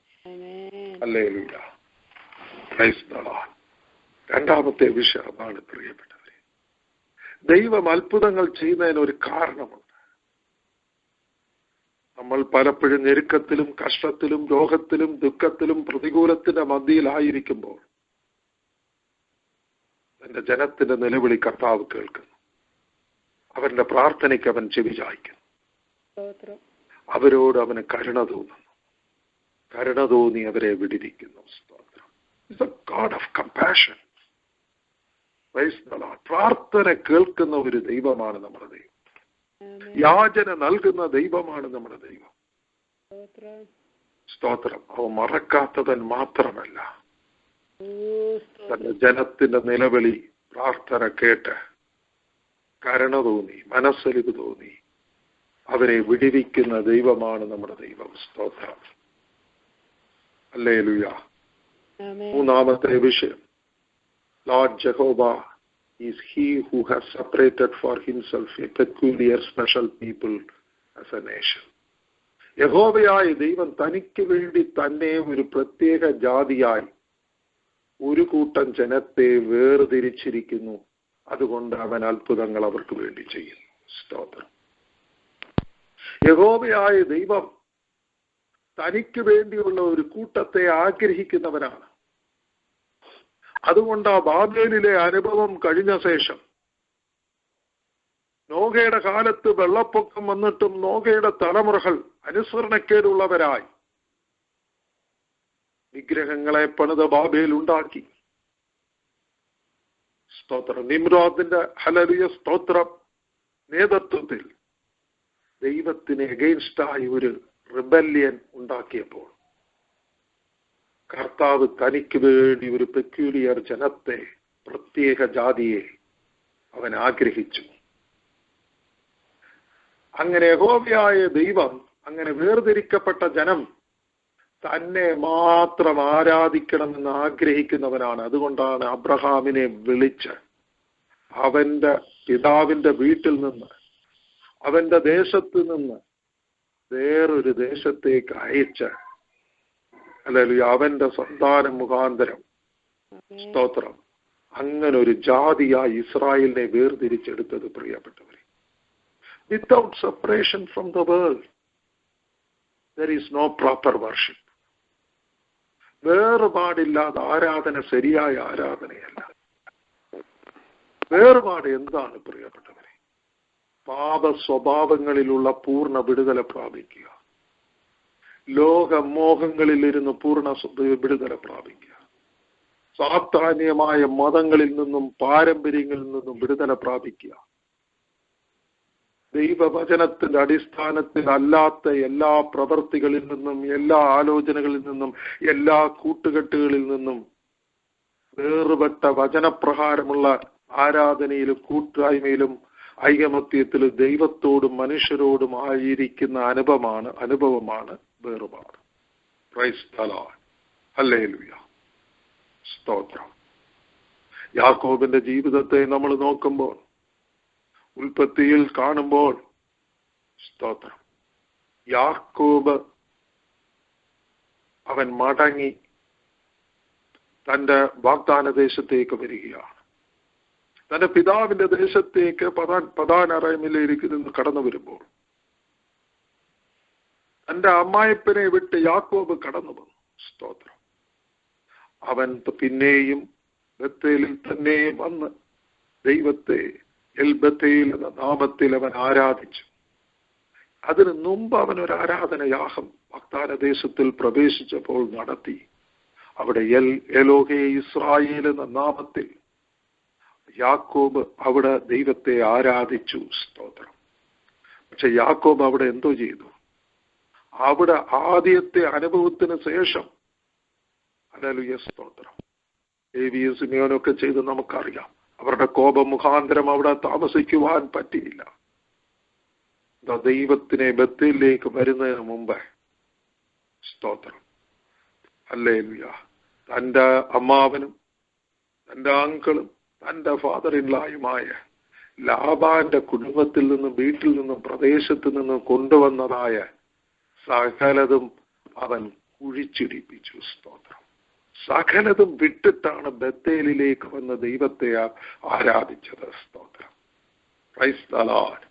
ഹല്ലേലൂയ. Price the Lord. രണ്ടാമത്തെ വിഷയമാണ് പ്രിയപ്പെട്ടവരെ, ദൈവം അത്ഭുതങ്ങൾ ചെയ്യുന്നതിന് ഒരു കാരണമുണ്ട്. നമ്മൾ പലപ്പോഴും ഞെരുക്കത്തിലും കഷ്ടത്തിലും രോഗത്തിലും ദുഃഖത്തിലും പ്രതികൂലത്തിന്റെ മധ്യയിലായിരിക്കുമ്പോൾ തന്റെ ജനത്തിന്റെ നിലവിളി കർത്താവ് കേൾക്കുന്നു. അവന്റെ പ്രാർത്ഥനയ്ക്ക് അവൻ ചെവി ചായ്ക്കുന്നു. അവരോട് അവന് കരുണ തോന്നുന്നു. കരുണ തോന്നി അവരെ വിടുവിക്കുന്നു. സ്തോത്രം. It's A God of compassion. Price the Lord. പ്രാർത്ഥന കേൾക്കുന്ന ഒരു ദൈവമാണ് നമ്മുടെ ദൈവം. യാചന നൽകുന്ന ദൈവമാണ് നമ്മുടെ ദൈവം. സ്തോത്രം. അവ മറക്കാത്തവൻ മാത്രമല്ല, തന്റെ ജനത്തിന്റെ നിലവിളി പ്രാർത്ഥന കേട്ട് കരുണ തോന്നി, മനസ്സലിവ് തോന്നി അവരെ വിടുവിക്കുന്ന ദൈവമാണ് നമ്മുടെ ദൈവം. സ്തോത്രം. ഹല്ലേലൂയ. മൂന്നാമത്തെ വിഷയം, Lord Jehovah is he who has separated for himself a peculiar special people as a nation. യഹോവയായ ദൈവം തനിക്ക് വേണ്ടി തന്നെ ഒരു പ്രത്യേക ജാതിയായി ഒരു കൂട്ടം ജനത്തെ വേർതിരിച്ചിരിക്കുന്നു. അതുകൊണ്ട് അവൻ അത്ഭുതങ്ങൾ അവർക്ക് വേണ്ടി ചെയ്യുന്നു. സ്തോത്രം. യഹോവയായ ദൈവം തനിക്ക് വേണ്ടിയുള്ള ഒരു കൂട്ടത്തെ ആഗ്രഹിക്കുന്നവനാണ്. അതുകൊണ്ട് ആ ബാബേലിലെ അനുഭവം കഴിഞ്ഞ ശേഷം നോഹയുടെ കാലത്ത് വെള്ളപ്പൊക്കം വന്നിട്ടും നോഹയുടെ തലമുറകൾ അനുസരണക്കേടുള്ളവരായി വിഗ്രഹങ്ങളെ പണിത ബാബേൽ ഉണ്ടാക്കി. സ്തോത്രം. നിമ്രോദിന്റെ ഹല്ലേലൂയ സ്തോത്രം നേതൃത്വത്തിൽ ദൈവത്തിന് എഗെയിൻസ്റ്റായി ഒരു റിബല്യൻ ഉണ്ടാക്കിയപ്പോൾ കർത്താവ് തനിക്ക് വേണ്ടി ഒരു പെക്യൂലിയർ ജനത്തെ, പ്രത്യേക ജാതിയെ അവൻ ആഗ്രഹിച്ചു. അങ്ങനെ യഹോവയായ ദൈവം അങ്ങനെ വേർതിരിക്കപ്പെട്ട ജനം തന്നെ മാത്രം ആരാധിക്കണമെന്ന് ആഗ്രഹിക്കുന്നവനാണ്. അതുകൊണ്ടാണ് അബ്രഹാമിനെ വിളിച്ച് അവന്റെ പിതാവിന്റെ വീട്ടിൽ നിന്ന്, അവന്റെ ദേശത്ത് നിന്ന് വേറൊരു ദേശത്തേക്ക് അയച്ച അല്ലെങ്കിൽ അവന്റെ സന്താനം മുഖാന്തരം സ്തോത്രം അങ്ങനെ ഒരു ജാതിയായി ഇസ്രായേലിനെ വേർതിരിച്ചെടുത്തത് പ്രിയപ്പെട്ടവരെ. Without separation from the world there is no proper worship. വേറുപാടില്ലാതെ ആരാധന ശരിയായ ആരാധനയല്ല. വേറുപാട് എന്താണ് പ്രിയപ്പെട്ടവരെ? പാപ സ്വഭാവങ്ങളിലുള്ള പൂർണ്ണ വിടുതല പ്രാപിക്കുക, ലോകമോഹങ്ങളിലിരുന്ന് പൂർണ്ണ വിടുതല പ്രാപിക്കുക, സാത്താന്യമായ മതങ്ങളിൽ നിന്നും പാരമ്പര്യങ്ങളിൽ നിന്നും വിടുതല പ്രാപിക്കുക, ദൈവവചനത്തിന്റെ അടിസ്ഥാനത്തിൽ അല്ലാത്ത എല്ലാ പ്രവൃത്തികളിൽ നിന്നും, എല്ലാ ആലോചനകളിൽ നിന്നും, എല്ലാ കൂട്ടുകെട്ടുകളിൽ നിന്നും വേറുപെട്ട വചനപ്രകാരമുള്ള ആരാധനയിലും കൂട്ടായ്മയിലും ഐകമത്യത്തിലും ദൈവത്തോടും മനുഷ്യരോടും ആയിരിക്കുന്ന അനുഭവമാണ് വേറുപാട്. Praise the Lord. ഹല്ലേലൂയ. സ്തോത്രം. യാക്കോബിന്റെ ജീവിതത്തെ നമ്മൾ നോക്കുമ്പോൾ, ഉൽപ്പത്തിയിൽ കാണുമ്പോൾ, സ്തോത്രം, യാക്കോബ് അവൻ മടങ്ങി തന്റെ വാഗ്ദാന ദേശത്തേക്ക് വരികയാണ്. തന്റെ പിതാവിന്റെ ദേശത്തേക്ക് പദാനറൈമിലേക്ക് നിന്ന് കടന്നു വരുമ്പോൾ തന്റെ അമ്മായപ്പനെ വിട്ട് യാക്കോബ് കടന്നു വന്നു. സ്തോത്രം. അവൻ പിന്നെയും ബത്തേലിൽ തന്നെ വന്ന് ദൈവത്തെ എൽ ബത്തേൽ എന്ന നാമത്തിൽ അവൻ ആരാധിച്ചു. അതിനു മുമ്പ് അവൻ ഒരു ആരാധനയാഗം വാഗ്ദാന ദേശത്തിൽ പ്രവേശിച്ചപ്പോൾ നടത്തി. അവിടെ എലോഹേ ഇസ്രായേൽ എന്ന നാമത്തിൽ യാക്കോബ് അവിടെ ദൈവത്തെ ആരാധിച്ചു. സ്തോത്രം. പക്ഷെ യാക്കോബ് അവിടെ എന്തോ ചെയ്തു? അവിടെ ആദ്യത്തെ അനുഭവത്തിന് ശേഷം, ഹല്ലേലൂയ, സ്തോത്രം, ലേവിയും സിമിയോനൊക്കെ ചെയ്ത് നമുക്കറിയാം. അവരുടെ കോപം മുഖാന്തരം അവിടെ താമസിക്കുവാൻ പറ്റിയില്ല. ദൈവത്തിനെ ബത്തേലിലേക്ക് വരുന്നതിന് മുമ്പ്, സ്തോത്രം, ഹല്ലേലൂയ, തന്റെ അമ്മാവനും തന്റെ അങ്കിളും തന്റെ ഫാദർ ഇൻ ലായുമായ ലാബാന്റെ കുടുംബത്തിൽ നിന്നും വീട്ടിൽ നിന്നും പ്രദേശത്ത് നിന്നും കൊണ്ടുവന്നതായ സകലതും അവൻ കുഴിച്ചിടിപ്പിച്ചു. സ്തോത്രം. സകലതും വിട്ടിട്ടാണ് ബത്തേലിലേക്ക് വന്ന ദൈവത്തെ ആരാധിച്ചത്. സ്തോത്രം. Praise the Lord.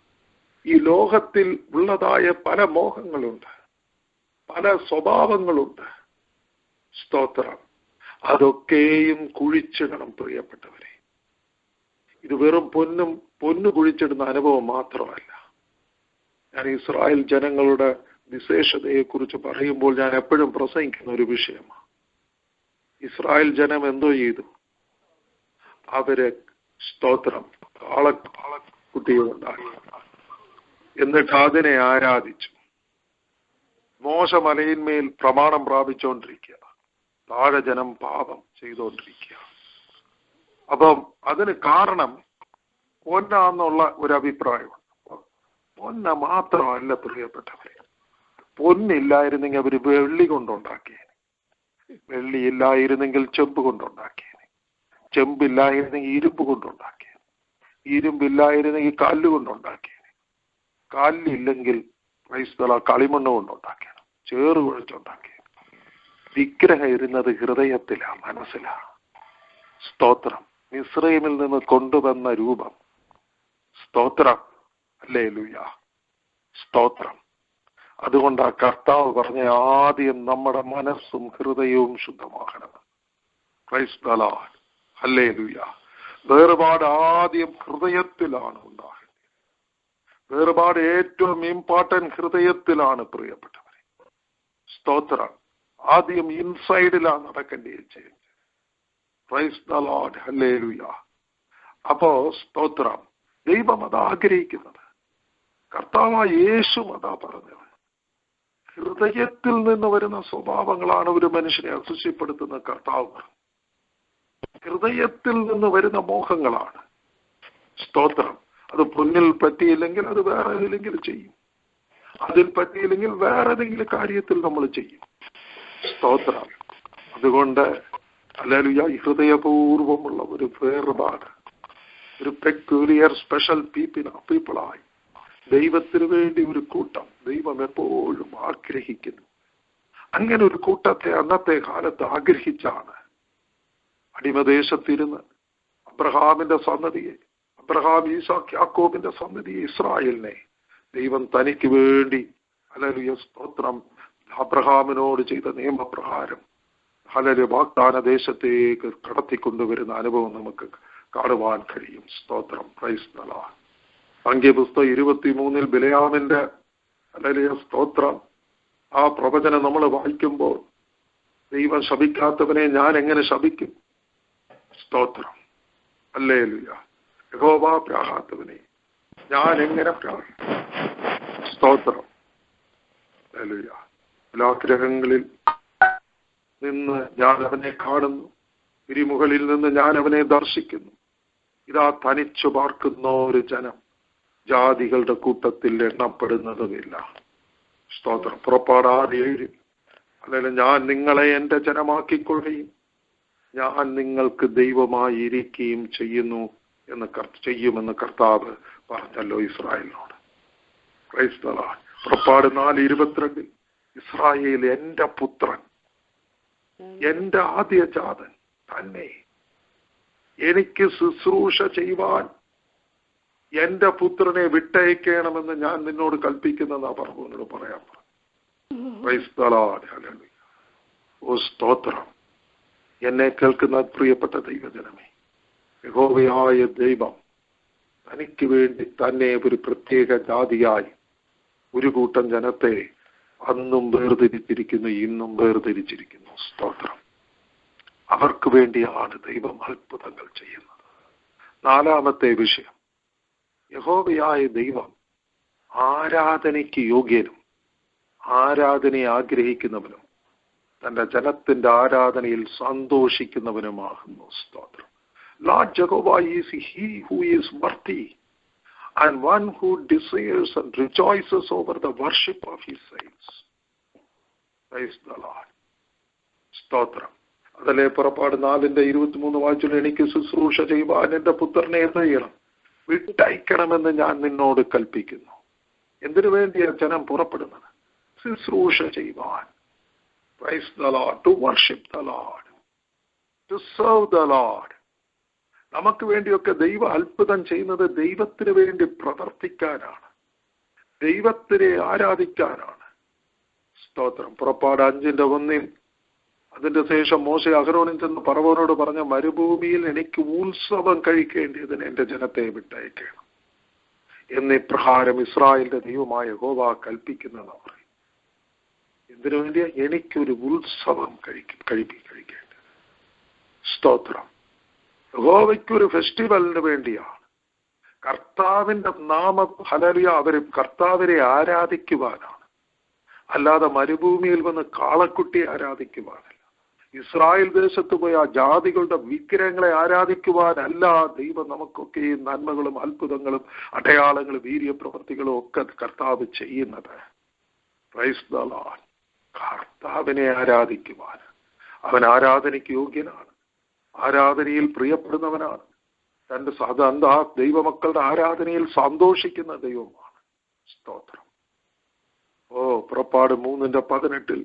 ഈ ലോകത്തിൽ ഉള്ളതായ പല മോഹങ്ങളുണ്ട്, പല സ്വഭാവങ്ങളുണ്ട്. സ്തോത്രം. അതൊക്കെയും കുഴിച്ചിടണം പ്രിയപ്പെട്ടവരെ. ഇത് വെറും പൊന്നു കുഴിച്ചിടുന്ന അനുഭവം മാത്രമല്ല. ഞാൻ ഇസ്രായേൽ ജനങ്ങളുടെ വിശേഷതയെ കുറിച്ച് പറയുമ്പോൾ ഞാൻ എപ്പോഴും പ്രസംഗിക്കുന്ന ഒരു വിഷയമാണ്. ഇസ്രായേൽ ജനം എന്തോ ചെയ്തു? അവര്, സ്തോത്രം, കാളക്കുട്ടിയെ ഉണ്ടാക്കി, എന്നിട്ട് അതിനെ ആരാധിച്ചു. മോശ മലയിന്മേൽ പ്രമാണം പ്രാപിച്ചുകൊണ്ടിരിക്കുക, താഴെ ജനം പാപം ചെയ്തുകൊണ്ടിരിക്കുക. അപ്പം അതിന് കാരണം പൊന്നാന്നുള്ള ഒരു അഭിപ്രായമുണ്ട്. പൊന്ന മാത്രമല്ല പ്രിയപ്പെട്ടവരെ, പൊന്നില്ലായിരുന്നെങ്കിൽ അവര് വെള്ളി കൊണ്ടുണ്ടാക്കിയേനെ, വെള്ളിയില്ലായിരുന്നെങ്കിൽ ചെമ്പ് കൊണ്ടുണ്ടാക്കിയേനെ, ചെമ്പില്ലായിരുന്നെങ്കിൽ ഇരുമ്പ് കൊണ്ടുണ്ടാക്കിയേനെ, ഇരുമ്പില്ലായിരുന്നെങ്കിൽ കല്ല് കൊണ്ടുണ്ടാക്കിയേനെ, കല്ലില്ലെങ്കിൽ കളിമണ്ണ് കൊണ്ടുണ്ടാക്കിയാണ്, ചേറ് കുഴച്ചുണ്ടാക്കിയത്. വിഗ്രഹം ഇരുന്നത് ഹൃദയത്തിലാ, മനസ്സിലാ. സ്തോത്രം. മിസ്രൈമിൽ നിന്ന് കൊണ്ടുവന്ന രൂപം. സ്തോത്രം. ഹല്ലേലൂയ. സ്തോത്രം. അതുകൊണ്ട് ആ കർത്താവ് പറഞ്ഞ ആദ്യം നമ്മുടെ മനസ്സും ഹൃദയവും ശുദ്ധമാകണം. Praise the Lord. ഹല്ലേലൂയ. വേർപാട് ആദ്യം ഹൃദയത്തിലാണ് ഉണ്ടാകുന്നത്. വേർപാട് ഏറ്റവും ഇമ്പോർട്ടന്റ് ഹൃദയത്തിലാണ് പ്രിയപ്പെട്ടവരെ. സ്തോത്രം. ആദ്യം ഇൻസൈഡിലാണ് നടക്കേണ്ടത് ചെയ്യുന്നത്. Price the Lord. ഹല്ലേലൂയ. അപ്പോ സ്തോത്രം, ദൈവം അത് ആഗ്രഹിക്കുന്നത്. കർത്താവായ യേശു അതാ പറഞ്ഞത്. ഹൃദയത്തിൽ നിന്ന് വരുന്ന സ്വഭാവങ്ങളാണ് ഒരു മനുഷ്യനെ അസൂസ്യപ്പെടുത്തുന്ന കർത്താവ്. ഹൃദയത്തിൽ നിന്ന് വരുന്ന മോഹങ്ങളാണ്. സ്തോത്രം. അത് പൊന്നിൽ പറ്റിയില്ലെങ്കിൽ അത് വേറെ ഏതെങ്കിലും ചെയ്യും, അതിൽ പറ്റിയില്ലെങ്കിൽ വേറെ ഏതെങ്കിലും കാര്യത്തിൽ നമ്മൾ ചെയ്യും. സ്തോത്രം. അതുകൊണ്ട് ഹല്ലേലൂയ, ഹൃദയപൂർവമുള്ള ഒരു വേർപാട്, ഒരു പെക്യൂലിയർ സ്പെഷ്യൽ പീപ്പിളായി ദൈവത്തിന് വേണ്ടി ഒരു കൂട്ടം ദൈവം എപ്പോഴും ആഗ്രഹിക്കുന്നു. അങ്ങനെ ഒരു കൂട്ടത്തെ അന്നത്തെ കാലത്ത് ആഗ്രഹിച്ചാണ് അടിമദേശത്തിരുന്ന് അബ്രഹാമിന്റെ സന്തതിയെ, അബ്രഹാം, ഈസാക്ക്, യാക്കോബിന്റെ സന്തതിയെ, ഇസ്രായേലിനെ ദൈവം തനിക്ക് വേണ്ടി ഹല്ലേലൂയ സ്തോത്രം അബ്രഹാമിനോട് ചെയ്ത നിയമപ്രകാരം ഹല്ലേലൂയ വാഗ്ദാന ദേശത്തേക്ക് കടത്തിക്കൊണ്ടുവരുന്ന അനുഭവം നമുക്ക് കാണുവാൻ കഴിയും. സ്തോത്രം, പ്രൈസ് ദി ലോർഡ്. സംഖ്യാപുസ്തകം 23 ബിലെയാമിന്റെ ഹല്ലേലൂയ സ്തോത്രം ആ പ്രവചനം നമ്മൾ വായിക്കുമ്പോൾ ദൈവം ശപിക്കാത്തവനെ ഞാൻ എങ്ങനെ ശപിക്കും? സ്തോത്രം, ഹല്ലേലൂയ. യഹോവ പ്രാഹാത്തവനെ ഞാൻ എങ്ങനെ പ്രാഹിക്കും? സ്തോത്രം, ഹല്ലേലൂയ. എല്ലാ ഗ്രഹങ്ങളിൽ നിന്ന് ഞാൻ അവനെ കാണുന്നു, തിരുമുകളിൽ നിന്ന് ഞാൻ അവനെ ദർശിക്കുന്നു. ഇതാ തനിച്ചു പാർക്കുന്ന ഒരു ജനം ജാതികളുടെ കൂട്ടത്തിൽ എണ്ണപ്പെടുന്നതുമില്ല. സ്തോത്രം. പുറപ്പാട് 6:7 അല്ലെങ്കിൽ ഞാൻ നിങ്ങളെ എന്റെ ജനമാക്കിക്കൊള്ളുകയും ഞാൻ നിങ്ങൾക്ക് ദൈവമായിരിക്കുകയും ചെയ്യുമെന്ന് കർത്താവ് പറഞ്ഞല്ലോ ഇസ്രായേലിനോട്. Praise the Lord. പുറപ്പാട് 4:22 ഇസ്രായേൽ എന്റെ പുത്രൻ, എന്റെ ആദ്യജാതൻ തന്നെ, എനിക്ക് ശുശ്രൂഷ ചെയ്യുവാൻ എന്റെ പുത്രനെ വിട്ടയക്കണമെന്ന് ഞാൻ നിന്നോട് കൽപ്പിക്കുന്നെന്നാ പറഞ്ഞോട് പറയാൻ പറഞ്ഞു. Price the Lord. ഹല്ലേലൂയ. ഓ സ്തോത്രം. എന്നെ കേൾക്കുന്ന പ്രിയപ്പെട്ട ദൈവജനമേ, യഹോവയായ ദൈവം തനിക്ക് വേണ്ടി തന്നെ ഒരു പ്രത്യേക ജാതിയായി ഒരു കൂട്ടം ജനത്തെ അന്നും വേർതിരിച്ചിരിക്കുന്നു, ഇന്നും വേർതിരിച്ചിരിക്കുന്നു. സ്തോത്രം. അവർക്ക് വേണ്ടിയാണ് ദൈവം അത്ഭുതങ്ങൾ ചെയ്യുന്നത്. 4-ാമത്തെ വിഷയം, യഹോവയായ ദൈവം ആരാധനയ്ക്ക് യോഗ്യനും ആരാധനയെ ആഗ്രഹിക്കുന്നവനും തന്റെ ജനത്തിന്റെ ആരാധനയിൽ സന്തോഷിക്കുന്നവനുമാകുന്നു. സ്തോത്രം. Lord Jehovah is he who is worthy and one who desires and rejoices over the worship of his saints. Praise the Lord. സ്തോത്രം. അതിലെ പുറപ്പാട് 4:23 വായിച്ചു, എനിക്ക് ശുശ്രൂഷ ചെയ്യുവാൻ എന്റെ പുത്രനെ എന്ത് ചെയ്യണം? വിട്ടയക്കണമെന്ന് ഞാൻ നിന്നോട് കൽപ്പിക്കുന്നു. എന്തിനു വേണ്ടിയാണ് ജനം പുറപ്പെടുന്നത്? ശുശ്രൂഷ ചെയ്യുവാൻ. Praise the Lord. To worship the Lord. To serve the Lord. നമുക്ക് വേണ്ടിയൊക്കെ ദൈവം അത്ഭുതം ചെയ്യുന്നത് ദൈവത്തിന് വേണ്ടി പ്രവർത്തിക്കാനാണ്, ദൈവത്തിനെ ആരാധിക്കാനാണ്. സ്തോത്രം. പുറപ്പാട് 5:1 അതിന്റെ ശേഷം മോശെ അഹരോനിൽ ചെന്ന് ഫറവോനോട് പറഞ്ഞ, മരുഭൂമിയിൽ എനിക്ക് ഉത്സവം കഴിക്കേണ്ടതിന് എന്റെ ജനത്തെ വിട്ടയക്കണം എന്നിപ്രകാരം ഇസ്രായേലിന്റെ ദൈവമായ യഹോവ കൽപ്പിക്കുന്നതെന്ന് പറയും. എന്തിനു വേണ്ടിയാ? എനിക്കൊരു ഉത്സവം കഴിക്കേണ്ടത്. സ്തോത്രം. യഹോവയ്ക്കൊരു ഫെസ്റ്റിവലിന് വേണ്ടിയാണ്. കർത്താവിന്റെ ഹല്ലേലൂയ, അവര് കർത്താവിനെ ആരാധിക്കുവാനാണ്, അല്ലാതെ മരുഭൂമിയിൽ വന്ന് കാളക്കുട്ടിയെ ആരാധിക്കുവാനല്ല. ഇസ്രായേൽ ദേശത്ത് പോയി ആ ജാതികളുടെ വിഗ്രഹങ്ങളെ ആരാധിക്കുവാനല്ല ദൈവം നമുക്കൊക്കെ ഈ നന്മകളും അത്ഭുതങ്ങളും അടയാളങ്ങളും വീര്യപ്രവൃത്തികളും ഒക്കെ കർത്താവ് ചെയ്യുന്നത്. Price the Lord. കർത്താവിനെ ആരാധിക്കുവാൻ. അവൻ ആരാധനയ്ക്ക് യോഗ്യനാണ്, ആരാധനയിൽ പ്രിയപ്പെടുന്നവനാണ്, തന്റെ സാധാരണ ദൈവമക്കളുടെ ആരാധനയിൽ സന്തോഷിക്കുന്ന ദൈവമാണ്. സ്തോത്രം. പുറപ്പാട് 3:18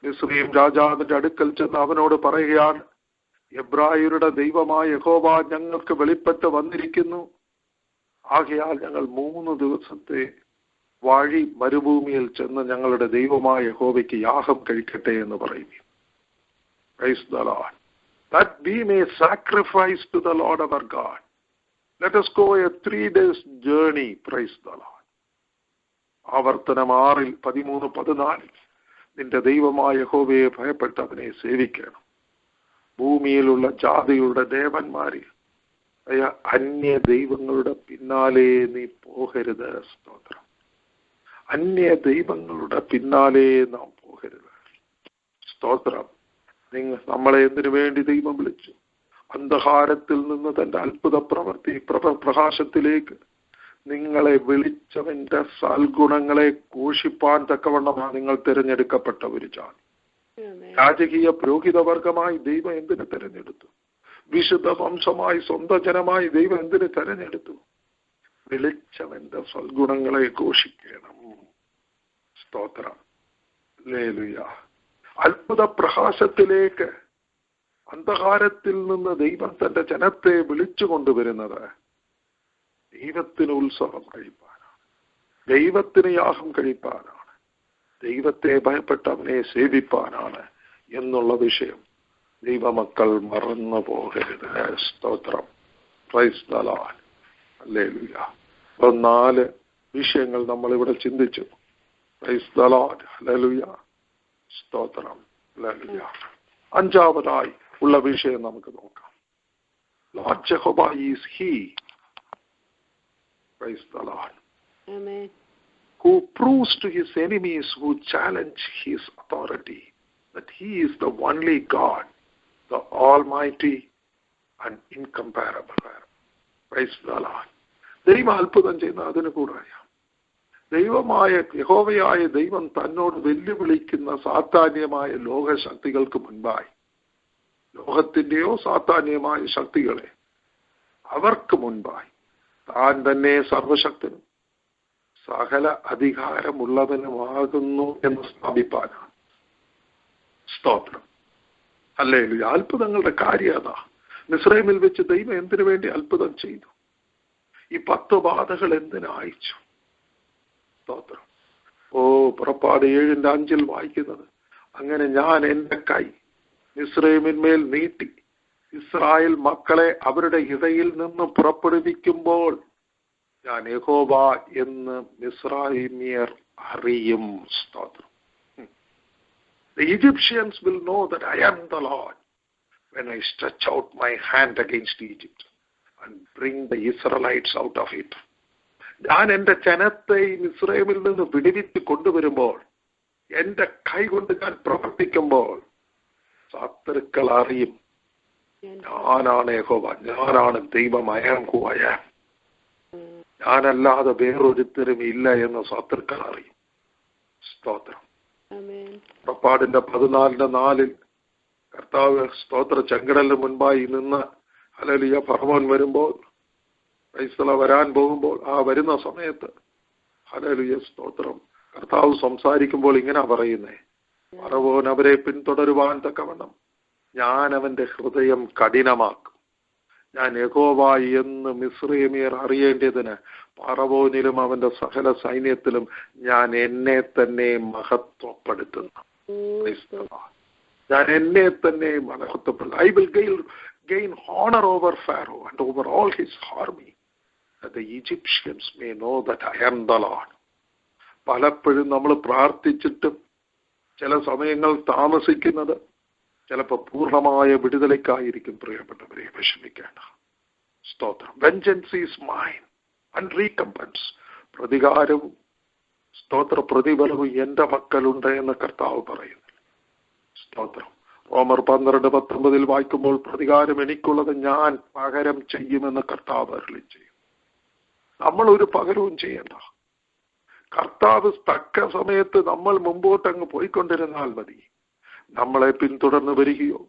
മിസ്രയീം രാജാവിന്റെ അടുക്കൽ ചെന്ന് അവനോട് പറയുകയാണ്, എബ്രായരുടെ ദൈവമായ യഹോവ ഞങ്ങൾക്ക് വെളിപ്പെട്ട് വന്നിരിക്കുന്നു. ആകയാൽ ഞങ്ങൾ 3 ദിവസത്തെ വഴി മരുഭൂമിയിൽ ചെന്ന് ഞങ്ങളുടെ ദൈവമായ യഹോവയ്ക്ക് യാഗം കഴിക്കട്ടെ എന്ന് പറയുന്നു. Praise the Lord. That we may sacrifice to the Lord our God. Let us go a 3 days journey. Praise the Lord. ആവർത്തനം 6:13-14 നിന്റെ ദൈവമായ യഹോവയെ ഭയപ്പെട്ട് അവനെ സേവിക്കണം. ഭൂമിയിലുള്ള ജാതികളുടെ ദേവന്മാരിൽ അന്യ ദൈവങ്ങളുടെ പിന്നാലെ നീ പോകരുത്. സ്തോത്രം. അന്യ ദൈവങ്ങളുടെ പിന്നാലെ നാം പോകരുത്. സ്തോത്രം. നമ്മളെ എന്തിനു വേണ്ടി ദൈവം വിളിച്ചു? അന്ധകാരത്തിൽ നിന്ന് തന്റെ അത്ഭുത പ്രകാശത്തിലേക്ക് നിങ്ങളെ വിളിച്ചവന്റെ സൽഗുണങ്ങളെ ഘോഷിപ്പാൻ തക്കവണ്ണമാണ് നിങ്ങൾ തിരഞ്ഞെടുക്കപ്പെട്ട ഒരു ജാതി. രാജകീയ പുരോഹിതവർഗമായി ദൈവം എന്തിനു തിരഞ്ഞെടുത്തു? വിശുദ്ധ വംശമായി സ്വന്തം ജനമായി ദൈവം എന്തിനു തിരഞ്ഞെടുത്തു? വിളിച്ചവന്റെ സൽഗുണങ്ങളെ ഘോഷിക്കണം. സ്തോത്രം. ഹല്ലേലൂയ. അത്ഭുത പ്രകാശത്തിലേക്ക് അന്ധകാരത്തിൽ നിന്ന് ദൈവം തന്റെ ജനത്തെ വിളിച്ചു കൊണ്ടുവരുന്നത് ദൈവത്തിന് ഉത്സവം കഴിപ്പാനാണ്, ദൈവത്തിന് യാഗം കഴിപ്പാനാണ്, ദൈവത്തെ ഭയപ്പെട്ടവനെ സേവിപ്പാനാണ് എന്നുള്ള വിഷയം ദൈവമക്കൾ മറന്നു പോകരുത്. സ്തോത്രം. Praise the Lord. ഹല്ലേലൂയ. 4 വിഷയങ്ങൾ നമ്മൾ ഇവിടെ ചിന്തിച്ചു. Price the Lord. ഹല്ലേലൂയ. സ്തോത്രം. ഹല്ലേലൂയ. 5ാമതായി ഉള്ള വിഷയം നമുക്ക് നോക്കാം. Lord Jehovah is he, price the Lord, Amen. who proves to his enemies who challenge his authority that he is the only God, the Almighty and incomparable. Praise the Lord. ദൈവം അത്ഭുതം ചെയ്യുന്ന അതിന് കൂടെ അറിയാം. ദൈവമായ യഹോവയായ ദൈവം തന്നോട് വെല്ലുവിളിക്കുന്ന സാത്താന്യമായ ലോകശക്തികൾക്ക് മുൻപായി, ലോകത്തിന്റെയോ സാത്താന്യമായ ശക്തികളെ അവർക്ക് മുൻപായി താൻ തന്നെ സർവശക്തനും സകല അധികാരമുള്ളവനുമാകുന്നു എന്ന് സ്ഥാപിപ്പാനാണ്. സ്തോത്രം. ഹല്ലേലൂയ. അത്ഭുതങ്ങളുടെ കാര്യം അതാ. മിസ്രൈമിൽ വെച്ച് ദൈവം എന്തിനു വേണ്ടി അത്ഭുതം ചെയ്തു? ഈ 10 ബാധകൾ എന്തിനു അയച്ചു? സ്തോത്രം. പുറപ്പാട് 7:5 വായിക്കുന്നത്, അങ്ങനെ ഞാൻ എന്റെ കൈ മിസ്രൈമിന്മേൽ നീട്ടി ഇസ്രായേൽ മക്കളെ അവരുടെ ഇടയിൽ നിന്ന് പുറപ്പെടുവിക്കുമ്പോൾ ഞാൻ യഹോവ എന്ന് മിസ്രൈമ്യർ അറിയും. സ്തോത്രം. The Egyptians will know that I am the Lord when I stretch out my hand against Egypt and bring the Israelites out of it. ഞാൻ എന്റെ ജനത്തെ മിസ്രൈമിൽ നിന്ന് വിടുവിച്ച് കൊണ്ടുവരുമ്പോൾ, എന്റെ കൈ കൊണ്ട് ഞാൻ പ്രവർത്തിക്കുമ്പോൾ ശത്രുക്കൾ അറിയും ഞാനാണ് യഹോവ, ഞാനാണ് ദൈവം. I am who I am. ഞാനല്ലാതെ വേറൊരുത്തരും ഇല്ല എന്ന് ശത്രുക്കൾ അറിയും. സ്തോത്രം. പുറപ്പാടിന്റെ 14:4 കർത്താവ് സ്തോത്ര ചെങ്കടലിന് മുൻപായി നിന്ന് ഹല്ലേലൂയ ഫറവോൻ വരുമ്പോൾ, ക്രൈസ്തവ വരാൻ പോകുമ്പോൾ, ആ വരുന്ന സമയത്ത് ഹല്ലേലൂയ സ്തോത്രം കർത്താവ് സംസാരിക്കുമ്പോൾ ഇങ്ങനെ പറയുന്നേ, ഫറവോൻ അവരെ പിന്തുടരുവാൻ തക്കവണ്ണം ഞാൻ അവന്റെ ഹൃദയം കഠിനമാക്കും. ഞാൻ യഹോവ എന്ന് മിസ്രൈമ്യർ അറിയേണ്ടതിന് ഫറവോനിലും അവന്റെ സകല സൈന്യത്തിലും ഞാൻ എന്നെ തന്നെ മഹത്വപ്പെടുത്തുന്നു. ഞാൻ എന്നെ തന്നെ മഹത്വപ്പെടുത്തുന്നു. I will gain honor over Pharaoh and over all his army, that the Egyptians may know that I am the Lord. പലപ്പോഴും നമ്മൾ പ്രാർത്ഥിച്ചിട്ടും ചില സമയങ്ങൾ താമസിക്കുന്നത് ചിലപ്പോൾ പൂർണ്ണമായ വിടുതലയ്ക്കായിരിക്കും. പ്രിയപ്പെട്ടവരെ, വിഷമിക്കേണ്ട. സ്തോത്രം. Vengeance is mine and recompense. പ്രതികാരവും സ്തോത്ര പ്രതിഫലവും എന്റെ പക്കലുണ്ട് എന്ന് കർത്താവ് പറയുന്നു. സ്തോത്രം. റോമർ 12:19 വായിക്കുമ്പോൾ, പ്രതികാരം എനിക്കുള്ളത് ഞാൻ പകരം ചെയ്യുമെന്ന് കർത്താവ് അരുളി ചെയ്യും. നമ്മൾ ഒരു പകരവും ചെയ്യണ്ട. കർത്താവ് തക്ക സമയത്ത് നമ്മൾ മുമ്പോട്ടങ്ങ് പോയിക്കൊണ്ടിരുന്നാൽ മതി. നമ്മളെ പിന്തുടർന്ന് വരികയോ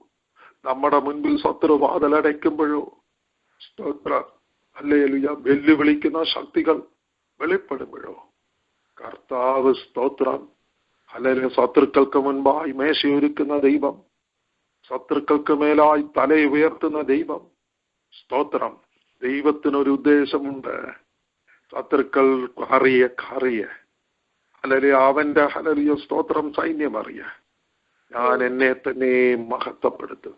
നമ്മുടെ മുൻപിൽ ശത്രു വാതിലടയ്ക്കുമ്പോഴോ സ്തോത്ര ഹല്ലേലൂയ വെല്ലുവിളിക്കുന്ന ശക്തികൾ വെളിപ്പെടുമ്പോഴോ കർത്താവ് സ്തോത്രം ഹല്ലേലൂയ ശത്രുക്കൾക്ക് മുൻപായി മേശയൊരുക്കുന്ന ദൈവം, ശത്രുക്കൾക്ക് മേലായി തലയുയർത്തുന്ന ദൈവം. സ്തോത്രം. ദൈവത്തിനൊരു ഉദ്ദേശമുണ്ട്. ശത്രുക്കൾ അറിയ ഹല്ലേലൂയ അവന്റെ ഹല്ലേലൂയ സ്തോത്രം സൈന്യം അറിയ ഞാൻ എന്നെ തന്നെ മഹത്വപ്പെടുത്തും.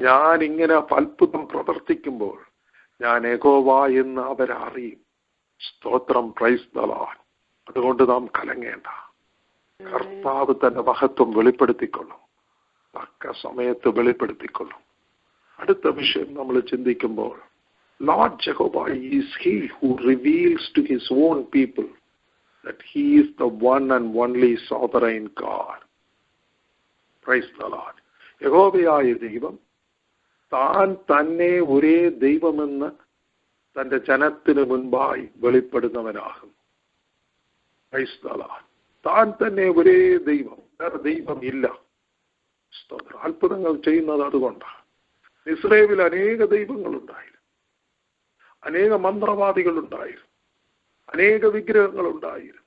ഞാൻ ഇങ്ങനെ അത്ഭുതം പ്രവർത്തിക്കുമ്പോൾ ഞാൻ യഹോവ എന്ന് അവരറിയും. സ്തോത്രം. Praise the Lord. അതുകൊണ്ട് നാം കലങ്ങേണ്ട. കർത്താവ് തന്റെ മഹത്വം വെളിപ്പെടുത്തിക്കൊള്ളും. തക്ക സമയത്ത് വെളിപ്പെടുത്തിക്കൊള്ളും. അടുത്ത വിഷയം നമ്മൾ ചിന്തിക്കുമ്പോൾ, Lord Jehovah is he who reveals to his own people that he is the one and only sovereign God. Praise the Lord. യഹോവയായ ദൈവം താൻ തന്നെ ഒരേ ദൈവമെന്ന് തന്റെ ജനത്തിന് മുൻപായി വെളിപ്പെടുന്നവനാകും. Praise the Lord. താൻ തന്നെ ഒരേ ദൈവം, വേറെ ദൈവം ഇല്ല. സ്തോത്രം. അത്ഭുതങ്ങൾ ചെയ്യുന്നത് അതുകൊണ്ടാണ്. ഇസ്രായേലിൽ അനേക ദൈവങ്ങളുണ്ടായിരുന്നു. അനേക മന്ത്രവാദികളുണ്ടായിരുന്നു, അനേക വിഗ്രഹങ്ങളുണ്ടായിരുന്നു.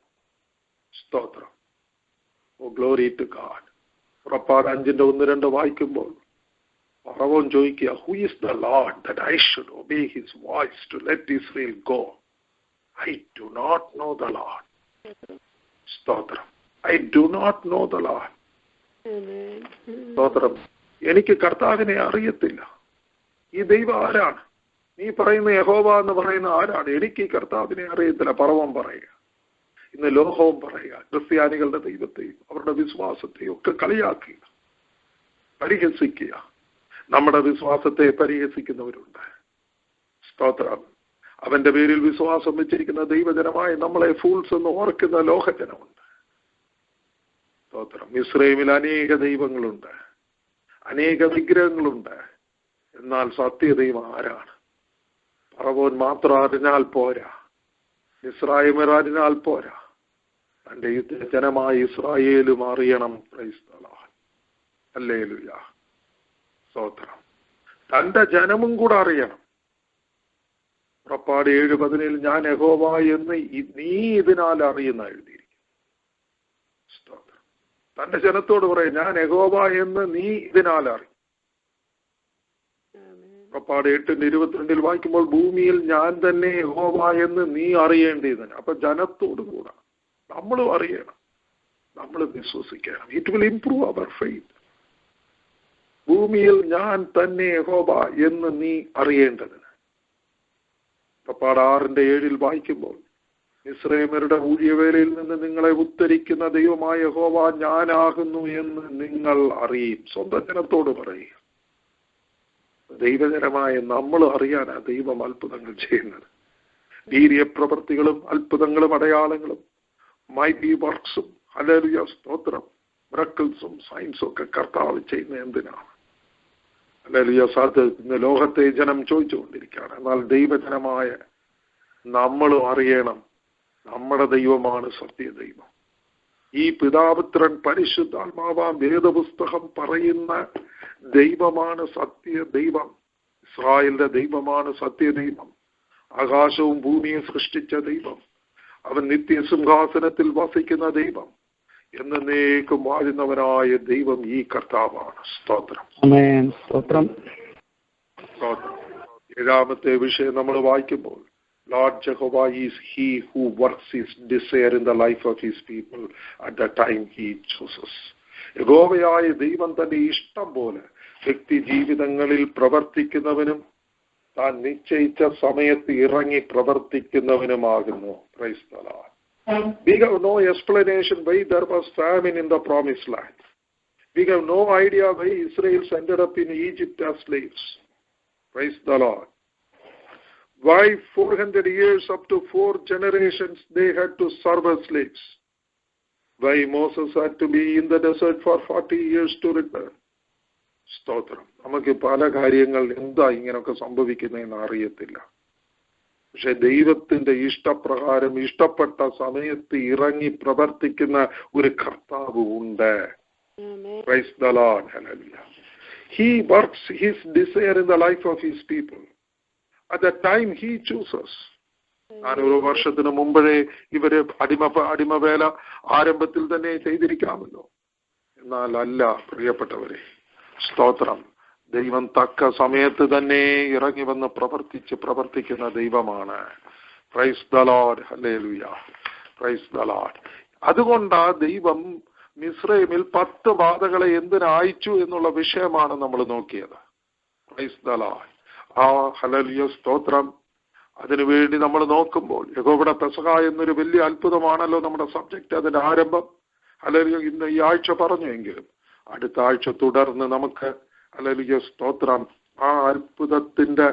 സ്തോത്രം. Oh glory to God. പുറപ്പാട് 5:1-2 വായിക്കുമ്പോൾ ഫറവോൻ ചോദിക്കുക, who is the Lord that I should obey his voice to let Israel go? I do not know the Lord. സ്തോത്രം. I do not know the Lord. സ്തോത്രം. എനിക്ക് കർത്താവിനെ അറിയത്തില്ല. ഈ ദൈവം ആരാണ്? നീ പറയുന്ന യഹോവ എന്ന് പറയുന്ന ആരാണ്? എനിക്ക് ഈ കർത്താവിനെ അറിയത്തില്ല. ഫറവോൻ പറയുക. ഇന്ന് ലോകവും പറയുക, ക്രിസ്ത്യാനികളുടെ ദൈവത്തെയും അവരുടെ വിശ്വാസത്തെയും ഒക്കെ കളിയാക്കുക, പരിഹസിക്കുക. നമ്മുടെ വിശ്വാസത്തെ പരിഹസിക്കുന്നവരുണ്ട്. സ്തോത്രം. അവന്റെ പേരിൽ വിശ്വാസം വെച്ചിരിക്കുന്ന ദൈവജനമായി നമ്മളെ ഫൂൾസ് എന്ന് ഓർക്കുന്ന ലോകജനമുണ്ട്. സ്തോത്രം. ഇസ്രായേലിൽ അനേക ദൈവങ്ങളുണ്ട്, അനേക വിഗ്രഹങ്ങളുണ്ട്. എന്നാൽ സത്യദൈവം ആരാണ്? ഫറവോൻ മാത്രം അറിഞ്ഞാൽ പോരാ, ഇസ്രായേൽ അറിഞ്ഞാൽ പോരാ, തന്റെ ജനമായ ഇസ്രായേലും അറിയണം. Price the Lord. ഹല്ലേലൂയ. സ്തോത്രം. തന്റെ ജനമും കൂടെ അറിയണം. പുറപ്പാട് 7:17 ഞാൻ യഹോവ എന്ന് നീ ഇതിനാൽ അറിയുന്ന എഴുതിയിരിക്കും. സ്തോത്രം. തന്റെ ജനത്തോട് പറയും, ഞാൻ യഹോവ എന്ന് നീ ഇതിനാൽ അറിയും. പുറപ്പാട് 8:22 വായിക്കുമ്പോൾ ഭൂമിയിൽ ഞാൻ തന്നെ യഹോവ എന്ന് നീ അറിയേണ്ടതിന്. അപ്പൊ ജനത്തോട് കൂടെ നമ്മളും അറിയണം, നമ്മൾ വിശ്വസിക്കണം. It will improve our faith. ഭൂമിയിൽ ഞാൻ തന്നെ യഹോവ എന്ന് നീ അറിയേണ്ടതിന്. പുറപ്പാട് 6:7 വായിക്കുമ്പോൾ ഇസ്രായേൽയരുടെ ഊഴിയവേലയിൽ നിന്ന് നിങ്ങളെ ഉദ്ധരിക്കുന്ന ദൈവമായ യഹോവ ഞാനാകുന്നു എന്ന് നിങ്ങൾ അറിയും. സ്വന്തം ജനത്തോട് പറയുക. ദൈവജനമായ നമ്മൾ അറിയാനാ ദൈവം അത്ഭുതങ്ങൾ ചെയ്യുന്നത്. വീര്യപ്രവൃത്തികളും അത്ഭുതങ്ങളും അടയാളങ്ങളും മൈറ്റി വർക്ക്സും ഹല്ലേലൂയ സ്തോത്രം മിറക്കിൾസും സയൻസും ഒക്കെ കർത്താവ് ചെയ്യുന്ന എന്തിനാണ്? ഹല്ലേലൂയ. ഇന്ന് ലോകത്തെ ജനം ചോദിച്ചുകൊണ്ടിരിക്കുകയാണ്. എന്നാൽ ദൈവജനമായ നമ്മളും അറിയണം, നമ്മുടെ ദൈവമാണ് സത്യദൈവം. ഈ പിതാപുത്രൻ പരിശുദ്ധാത്മാവാം വേദപുസ്തകം പറയുന്ന ദൈവമാണ് സത്യദൈവം. ഇസ്രായേലിന്റെ ദൈവമാണ് സത്യദൈവം. ആകാശവും ഭൂമിയും സൃഷ്ടിച്ച ദൈവം. അവൻ നിത്യസിംഹാസനത്തിൽ വസിക്കുന്ന ദൈവം. എന്നേക്കും വാഴുന്നവനായ ദൈവം ഈ കർത്താവാണ്. സ്തോത്രം. സ്തോത്രം. സ്തോത്രം. 7ാമത്തെ വിഷയം നമ്മൾ വായിക്കുമ്പോൾ Lord Jehovah is he who works his desire in the life of his people at the time he chooses. യഹോവയായ ദൈവം തന്റെ ഇഷ്ടം പോലെ വ്യക്തി ജീവിതങ്ങളിൽ പ്രവർത്തിക്കുന്നവനും താൻ നിശ്ചയിച്ച സമയത്ത് ഇറങ്ങി പ്രവർത്തിക്കുന്നവനുമാകുന്നു. Praise the Lord. We have no explanation why there was famine in the promised land. We have no idea why Israelites ended up in Egypt as slaves. Praise the Lord. Why 400 years up to 4 generations they had to serve as slaves? Why Moses had to be in the desert for 40 years to return? സ്തോത്രം. നമുക്ക് പല കാര്യങ്ങൾ എന്താ ഇങ്ങനെയൊക്കെ സംഭവിക്കുന്നതെന്ന് അറിയത്തില്ല. പക്ഷെ ദൈവത്തിന്റെ ഇഷ്ടപ്രകാരം ഇഷ്ടപ്പെട്ട സമയത്ത് ഇറങ്ങി പ്രവർത്തിക്കുന്ന ഒരു കർത്താവ് ഉണ്ട്. Praise the Lord. Hallelujah. He works his desire in the life of his people at the time he chooses. 400 വർഷത്തിന് മുമ്പേ ഇവര് അടിമവേല ആരംഭത്തിൽ തന്നെ ചെയ്തിരിക്കാമല്ലോ. എന്നാൽ അല്ല പ്രിയപ്പെട്ടവരെ. സ്തോത്രം. ദൈവം തക്ക സമയത്ത് തന്നെ ഇറങ്ങി വന്ന് പ്രവർത്തിക്കുന്ന ദൈവമാണ്. Praise the Lord. Hallelujah. Praise the Lord. അതുകൊണ്ടാ ദൈവം മിസ്രൈമിൽ 10 ബാധകളെ എന്തിനയച്ചു എന്നുള്ള വിഷയമാണ് നമ്മൾ നോക്കിയത്. Praise the Lord. ഹല്ലേലൂയ സ്തോത്രം. അതിനുവേണ്ടി നമ്മൾ നോക്കുമ്പോൾ യഹോവയുടെ പെസഹ എന്നൊരു വലിയ അത്ഭുതമാണല്ലോ നമ്മുടെ സബ്ജക്റ്റ്, അതിന്റെ ആരംഭം. ഹല്ലേലൂയ. ഇന്ന് ഈ ആഴ്ച പറഞ്ഞുവെങ്കിലും അടുത്ത ആഴ്ച തുടർന്ന് നമുക്ക് ഹല്ലേലൂയ സ്തോത്രം ആ അത്ഭുതത്തിന്റെ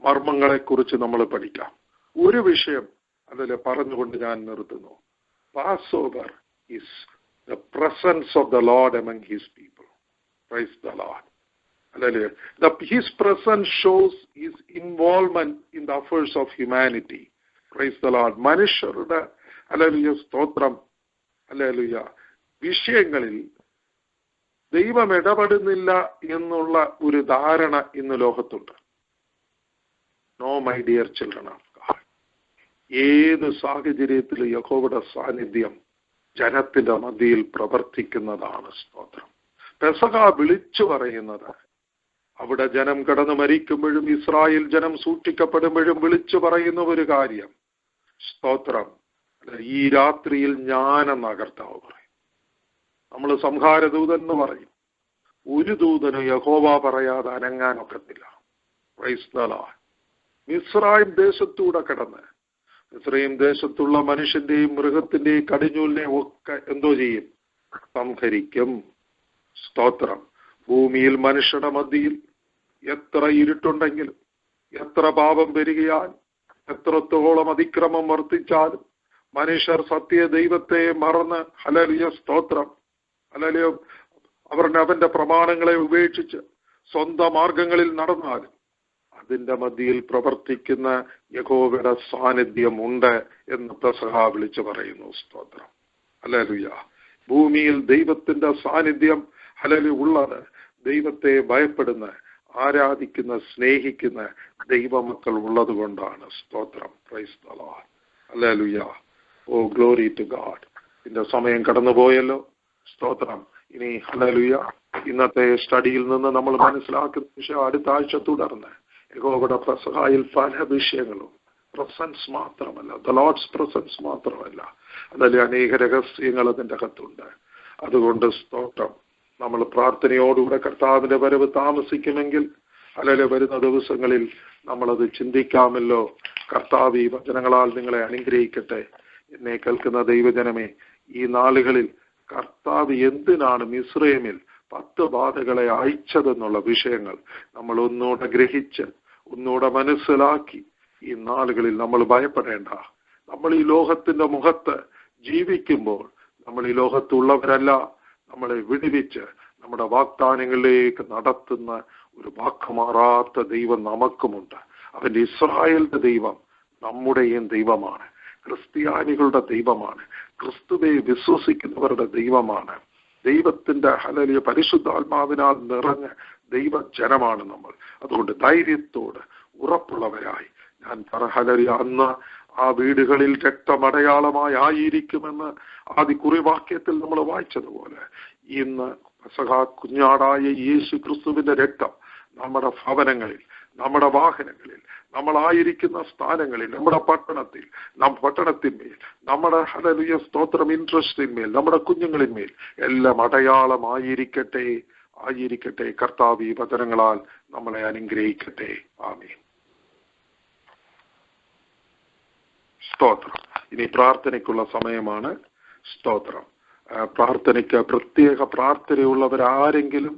മർമ്മങ്ങളെ കുറിച്ച് നമ്മൾ പഠിക്കാം. ഒരു വിഷയം അതിൽ പറഞ്ഞുകൊണ്ട് ഞാൻ നിർത്തുന്നു. Passover is the presence of the Lord among his people. Praise the Lord. Hallelujah. His presence shows his involvement in the affairs of humanity. Praise the Lord. മനുഷ്യരുടെ ഹല്ലേലൂയ സ്തോത്രം ഹല്ലേലൂയ വിഷയങ്ങളിൽ ദൈവം ഇടപെടുന്നില്ല എന്നുള്ള ഒരു ധാരണ ഇന്ന് ലോകത്തുണ്ട്. No my dear children of God. ഏത് സാഹചര്യത്തിലും യഹോവയുടെ സാന്നിധ്യം ജനത്തിന്റെ മധ്യയിൽ പ്രവർത്തിക്കുന്നതാണ്. സ്തോത്രം. പെസഹ വിളിച്ചു പറയുന്നത് അവിടെ ജനം കടന്നു മരിക്കുമ്പോഴും ഇസ്രായേൽ ജനം സൂക്ഷിക്കപ്പെടുമ്പോഴും വിളിച്ചു പറയുന്ന ഒരു കാര്യം, സ്തോത്രം, ഈ രാത്രിയിൽ ഞാനെന്ന കർത്താവ് പറയും. നമ്മൾ സംഹാരദൂതൻ എന്ന് പറയും. ഒരു ദൂതനും യഹോവ പറയാതെ അനങ്ങാനൊക്കത്തില്ല. Praise the Lord. മിസ്രയീം ദേശത്തൂടെ കടന്ന് മിസ്രയീം ദേശത്തുള്ള മനുഷ്യന്റെയും മൃഗത്തിന്റെയും കടിഞ്ഞൂലിനെയും ഒക്കെ എന്തോ ചെയ്യും? സംഹരിക്കും. സ്തോത്രം. ഭൂമിയിൽ മനുഷ്യരുടെ മധ്യയിൽ എത്ര ഇരുട്ടുണ്ടെങ്കിലും, എത്ര പാപം പെരുകിയാലും, എത്രത്തോളം അതിക്രമം വർദ്ധിച്ചാലും, മനുഷ്യർ സത്യ ദൈവത്തെ മറന്ന് ഹല്ലേലൂയ സ്തോത്രം ഹല്ലേലൂയ അവന്റെ പ്രമാണങ്ങളെ ഉപേക്ഷിച്ച് സ്വന്തം മാർഗങ്ങളിൽ നടന്നാലും അതിന്റെ മധ്യയിൽ പ്രവർത്തിക്കുന്ന യഹോവയുടെ സാന്നിധ്യം ഉണ്ട് എന്ന് പെസഹ വിളിച്ചു പറയുന്നു. സ്തോത്രം. ഹല്ലേലൂയ. ഭൂമിയിൽ ദൈവത്തിന്റെ സാന്നിധ്യം ഹല്ലേലൂയ ഉള്ളത് ദൈവത്തെ ഭയപ്പെടുന്ന, ആരാധിക്കുന്ന, സ്നേഹിക്കുന്ന ദൈവമക്കൾ ഉള്ളത് കൊണ്ടാണ്. സ്തോത്രം. Praise the Lord. Hallelujah. Oh glory to God. ഇതിന്റെ സമയം കടന്നുപോയല്ലോ. സ്തോത്രം. ഇനി ഹല്ലേലൂയ ഇന്നത്തെ സ്റ്റഡിയിൽ നിന്ന് നമ്മൾ മനസ്സിലാക്കുന്ന വിഷയം അടുത്ത ആഴ്ച തുടർന്ന് യഹോവയുടെ പെസഹായിൽ പല വിഷയങ്ങളും, പ്രസൻസ് മാത്രമല്ല, ദ ലോർഡ്സ് പ്രസൻസ് മാത്രമല്ല, അതിൽ അനേക രഹസ്യങ്ങൾ അതിൻ്റെ അകത്തുണ്ട്. അതുകൊണ്ട് സ്തോത്രം, നമ്മൾ പ്രാർത്ഥനയോടുകൂടെ കർത്താവിന്റെ വരവ് താമസിക്കുമെങ്കിൽ അല്ലെങ്കിൽ വരുന്ന ദിവസങ്ങളിൽ നമ്മളത് ചിന്തിക്കാമല്ലോ. കർത്താവ് ഈ വചനങ്ങളാൽ നിങ്ങളെ അനുഗ്രഹിക്കട്ടെ. എന്നെ കേൾക്കുന്ന ദൈവജനമേ, ഈ നാളുകളിൽ കർത്താവ് എന്തിനാണ് മിസ്രയീമിൽ 10 ബാധകളെ അയച്ചതെന്നുള്ള വിഷയങ്ങൾ നമ്മൾ ഒന്നുകൂടെ ഗ്രഹിച്ച്, ഒന്നുകൂടെ മനസ്സിലാക്കി ഈ നാളുകളിൽ നമ്മൾ ഭയപ്പെടേണ്ട. നമ്മൾ ഈ ലോകത്തിന്റെ മുഖത്ത് ജീവിക്കുമ്പോൾ നമ്മൾ ഈ ലോകത്തുള്ളവരല്ല. നമ്മളെ വിടുവിച്ച് നമ്മുടെ വാഗ്ദാനങ്ങളിലേക്ക് നടത്തുന്ന ഒരു വാക്കുമാറാത്ത ദൈവം നമുക്കുമുണ്ട്. അവന്റെ ഇസ്രായേലിന്റെ ദൈവം നമ്മുടെയും ദൈവമാണ്. ക്രിസ്ത്യാനികളുടെ ദൈവമാണ്. ക്രിസ്തുവെ വിശ്വസിക്കുന്നവരുടെ ദൈവമാണ്. ദൈവത്തിന്റെ ഹല്ലേലൂയ പരിശുദ്ധാത്മാവിനാൽ നിറഞ്ഞ ദൈവജനമാണ് നമ്മൾ. അതുകൊണ്ട് ധൈര്യത്തോട് ഉറപ്പുള്ളവരായി ഞാൻ ഹല്ലേലൂയ അന്ന് ആ വീടുകളിൽ രക്തമടയാളമായി ആയിരിക്കുമെന്ന് ആദ്യ കുറിവാക്യത്തിൽ നമ്മൾ വായിച്ചതുപോലെ ഇന്ന് പെസഹ കുഞ്ഞാടായ യേശു ക്രിസ്തുവിന്റെ രക്തം നമ്മുടെ ഭവനങ്ങളിൽ, നമ്മുടെ വാഹനങ്ങളിൽ, നമ്മളായിരിക്കുന്ന സ്ഥാനങ്ങളിൽ, നമ്മുടെ പട്ടണത്തിന്മേൽ, നമ്മുടെ ഹല്ലേലൂയ സ്തോത്രം ഇൻട്രസ്റ്റിന്മേൽ, നമ്മുടെ കുഞ്ഞുങ്ങളിന്മേൽ എല്ലാം അടയാളമായിരിക്കട്ടെ. കർത്താവ് ഈ വചനങ്ങളാൽ നമ്മളെ അനുഗ്രഹിക്കട്ടെ. ആമേൻ. സ്തോത്രം. ഇനി പ്രാർത്ഥനയ്ക്കുള്ള സമയമാണ്. സ്തോത്രം. പ്രാർത്ഥനയ്ക്ക് പ്രത്യേക പ്രാർത്ഥനയുള്ളവരാരെങ്കിലും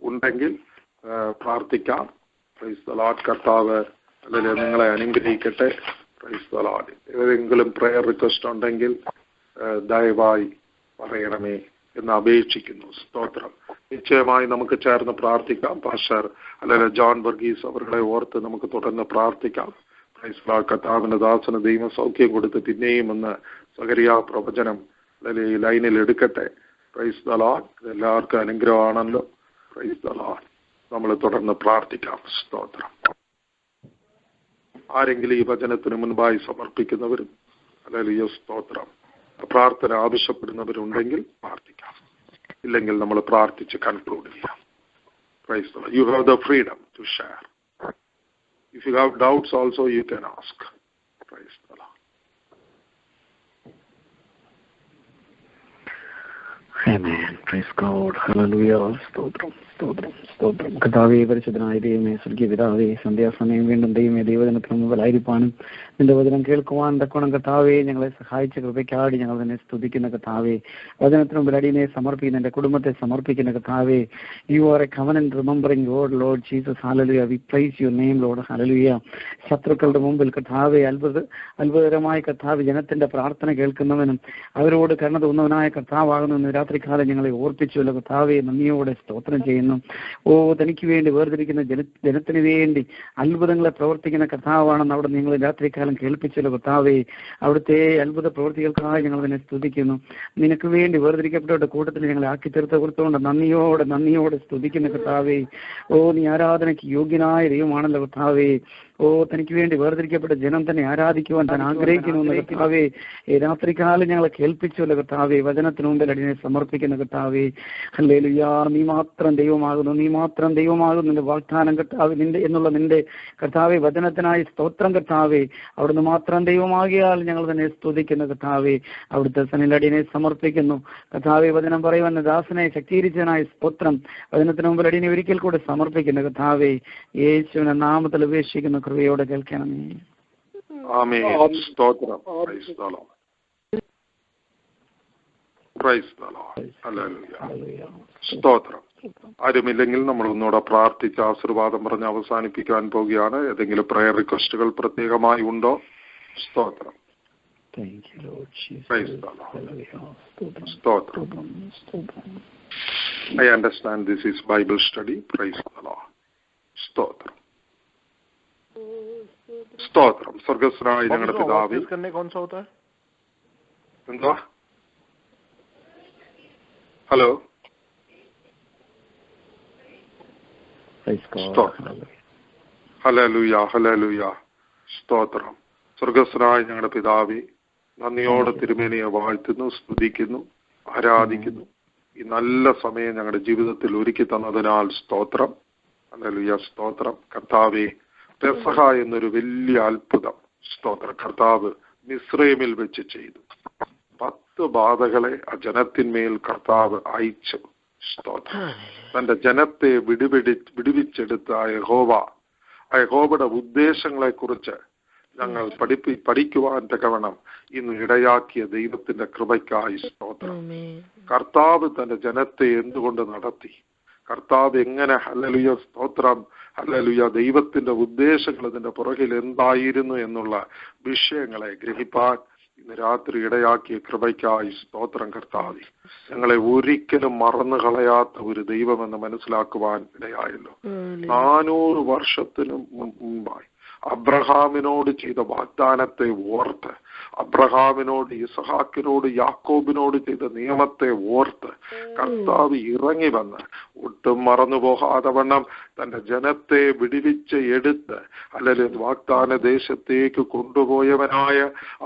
ഉണ്ടെങ്കിൽ പ്രാർത്ഥിക്കാം. Price the Lord. കർത്താവ് അല്ലെങ്കിൽ നിങ്ങളെ അനുഗ്രഹിക്കട്ടെ. Price the Lord. ഏതെങ്കിലും പ്രെയർ റിക്വസ്റ്റ് ഉണ്ടെങ്കിൽ ദയവായി പറയണമേ എന്ന് അപേക്ഷിക്കുന്നു. സ്തോത്രം. നിശ്ചയമായി നമുക്ക് ചേർന്ന് പ്രാർത്ഥിക്കാം. പാസ്റ്റർ അല്ലെങ്കിൽ ജോൺ വർഗീസ് അവരുടെ ഓർത്ത് നമുക്ക് തുടർന്ന് പ്രാർത്ഥിക്കാം. Price the Lord. കർത്താവിന്റെ ദാസന് ദൈവം സൗഖ്യം കൊടുത്ത് പിന്നെയും ഒന്ന് സകരിയാ പ്രവചനം അല്ലെങ്കിൽ ഈ ലൈനിൽ എടുക്കട്ടെ. Price the Lord. എല്ലാവർക്കും അനുഗ്രഹമാണല്ലോ. Price the Lord. നമ്മൾ തുടർന്ന് പ്രാർത്ഥിക്കാം. സ്തോത്രം. ആരെങ്കിലും ഈ വചനത്തിന് മുൻപായി സമർപ്പിക്കുന്നവരും അല്ലെങ്കിൽ സ്തോത്രം പ്രാർത്ഥന ആവശ്യപ്പെടുന്നവരുണ്ടെങ്കിൽ പ്രാർത്ഥിക്കാം. ഇല്ലെങ്കിൽ നമ്മൾ പ്രാർത്ഥിച്ച് കൺക്ലൂഡ് ചെയ്യാം. Praise the Lord. You have the freedom to share. If you have doubts also you can ask. Praise the Lord. Amen. Praise God. Hallelujah. സ്തോത്രം. കർത്താവേ, പരിശുദ്ധനായ ദൈവമേ, സ്വർഗീയ പിതാവേ, സന്ധ്യാസമയം വീണ്ടും ദൈവമേ ദൈവജനത്തിന് മുമ്പിലായിരിക്കാനും നിന്റെ വചനം കേൾക്കുവാൻ തക്കോണം കർത്താവേ ഞങ്ങളെ സഹായിച്ച കൃപയ്ക്കാടി ഞങ്ങൾ തന്നെ സ്തുതിക്കുന്ന കർത്താവേ, വചനത്തിന് മുമ്പിൽ അടിയനെ സമർപ്പിക്കുന്ന എന്റെ കുടുംബത്തെ സമർപ്പിക്കുന്ന കർത്താവേ, you are A covenant remembering God Lord Jesus. Hallelujah. V price your name Lord. Hallelujah. ശത്രുക്കളുടെ മുമ്പിൽ കർത്താവേ അത്ഭുതകരമായ കർത്താവ് ജനത്തിന്റെ പ്രാർത്ഥന കേൾക്കുന്നവനും അവരോട് കരുണ തോന്നുന്നവനായ കർത്താവാകുന്നു രാത്രി രാത്രികാലം ഞങ്ങളെ ഓർപ്പിച്ചുവല്ലോ കർത്താവെ, നന്ദിയോടെ സ്തോത്രം ചെയ്യുന്നു. തനിക്ക് വേണ്ടി വേർതിരിക്കുന്ന ജനത്തിന് വേണ്ടി അത്ഭുതങ്ങളെ പ്രവർത്തിക്കുന്ന കർത്താവാണെന്ന് അവിടെ നിങ്ങൾ രാത്രികാലം കേൾപ്പിച്ചല്ലോ കർത്താവെ. അവിടുത്തെ അത്ഭുത പ്രവൃത്തികൾക്കായി ഞങ്ങൾ തന്നെ സ്തുതിക്കുന്നു. നിനക്ക് വേണ്ടി വേർതിരിക്കപ്പെട്ട കൂട്ടത്തിൽ ഞങ്ങളെ ആക്കി തീർത്ത് കൊടുത്തുകൊണ്ട് നന്ദിയോടെ സ്തുതിക്കുന്ന കർത്താവെ. നീ ആരാധനയ്ക്ക് യോഗ്യനായ ദൈവമാണല്ലോ കർത്താവെ. തനിക്ക് വേണ്ടി വേർതിരിക്കപ്പെട്ട ജനം തന്നെ ആരാധിക്കുവാൻ താൻ ആഗ്രഹിക്കുന്നു കർത്താവെ. രാത്രികാലം ഞങ്ങളെ കേൾപ്പിച്ചല്ലോ കർത്താവെ. വചനത്തിന് മുമ്പിൽ അടിനെ സമർപ്പിക്കുന്ന കർത്താവെ. ഹല്ലേലൂയ. നീ മാത്രം ദൈവമാകുന്നു, നീ മാത്രം ദൈവമാകുന്നു. നിന്റെ വാഗ്ദാനം കർത്താവ് നിന്റെ കർത്താവെ വചനത്തിനായി സ്തോത്രം കർത്താവെ. അവിടുന്ന് മാത്രം ദൈവമാകിയാൽ ഞങ്ങൾ തന്നെ സ്തുതിക്കുന്ന കർത്താവെ. അവിടുത്തെ സന്നിധിയിൽ സമർപ്പിക്കുന്നു കർത്താവെ. വചനം പറയുവാൻ ദാസനെ ശക്തീകരിച്ചതിനായി സ്തോത്രം. വചനത്തിന് മുമ്പിൽ അടിനെ ഒരിക്കൽ കൂടെ സമർപ്പിക്കുന്ന കർത്താവെ. യേശുവിന്റെ നാമത്തിൽ അപേക്ഷിക്കുന്ന കൃപയോടെ കേൾക്കണമേ. ആമേൻ. സ്തോത്രം. Praise the Lord. Price the Lord. ഹല്ലേലൂയ. സ്തോത്രം. ആരുമില്ലെങ്കിൽ നമ്മൾ ഒന്നുകൂടെ പ്രാർത്ഥിച്ച് ആശീർവാദം പറഞ്ഞ് അവസാനിപ്പിക്കാൻ പോവുകയാണ്. ഏതെങ്കിലും പ്രയർ റിക്വസ്റ്റുകൾ പ്രത്യേകമായി ഉണ്ടോ? സ്തോത്രം. Praise the Lord. Stotram. I understand this is Bible study. Praise the Lord. Stotram. Stotram. സ്വർഗസ്വനായ ഞങ്ങളുടെ പിതാവേ. എന്താ? ഹലോ. ഹല്ലേലൂയ. ഹല്ലേലൂയ. സ്തോത്രം. സ്വർഗസ്വനായ ഞങ്ങളുടെ പിതാവേ, നന്ദിയോടെ തിരുമേനിയെ വാഴ്ത്തുന്നു, സ്തുതിക്കുന്നു, ആരാധിക്കുന്നു. ഈ നല്ല സമയം ഞങ്ങളുടെ ജീവിതത്തിൽ ഒരുക്കി തന്നതിനാൽ സ്തോത്രം. ഹല്ലേലൂയ. സ്തോത്രം. കർത്താവേ, പെസഹ എന്നൊരു വലിയ അത്ഭുതം സ്തോത്രം കർത്താവ് മിസ്രൈമിൽ വെച്ച് ചെയ്തു. 10 ബാധകളെ ആ ജനത്തിന്മേൽ കർത്താവ് അയച്ചു. സ്തോത്രം. തന്റെ ജനത്തെ വിടുവിച്ചെടുത്ത യഹോവയുടെ ഉദ്ദേശങ്ങളെ കുറിച്ച് ഞങ്ങൾ പഠിക്കുവാൻ തക്കവണ്ണം ഇന്ന് ഇടയാക്കിയ ദൈവത്തിന്റെ കൃപയ്ക്കായി സ്തോത്രം. കർത്താവ് തന്റെ ജനത്തെ എന്തുകൊണ്ട് നടത്തി, കർത്താവ് എങ്ങനെ, ഹല്ലേലൂയ സ്തോത്രം, ഹല്ലേലൂയ, ദൈവത്തിന്റെ ഉദ്ദേശങ്ങൾ അതിന്റെ പുറകിൽ എന്തായിരുന്നു എന്നുള്ള വിഷയങ്ങളെ ഗ്രഹിപ്പാൻ ഇന്ന് രാത്രി ഇടയാക്കിയ കൃപയ്ക്കായി സ്തോത്രം കർത്താവേ. ഞങ്ങളെ ഒരിക്കലും മറന്നു കളയാത്ത ഒരു ദൈവമെന്ന് മനസ്സിലാക്കുവാൻ ഇടയായല്ലോ. 400 വർഷത്തിനു മുമ്പായി അബ്രഹാമിനോട് ചെയ്ത വാഗ്ദാനത്തെ ഓർത്ത്, അബ്രഹാമിനോട്, ഇസഹാക്കിനോട്, യാക്കോബിനോട് ചെയ്ത നിയമത്തെ ഓർത്ത് കർത്താവ് ഇറങ്ങി വന്ന് ഒട്ടും മറന്നുപോകാതെ വണ്ണം തന്റെ ജനത്തെ വിടുവിച്ച് എടുത്ത് അല്ലെങ്കിൽ വാഗ്ദാന ദേശത്തേക്ക് കൊണ്ടുപോയവനായ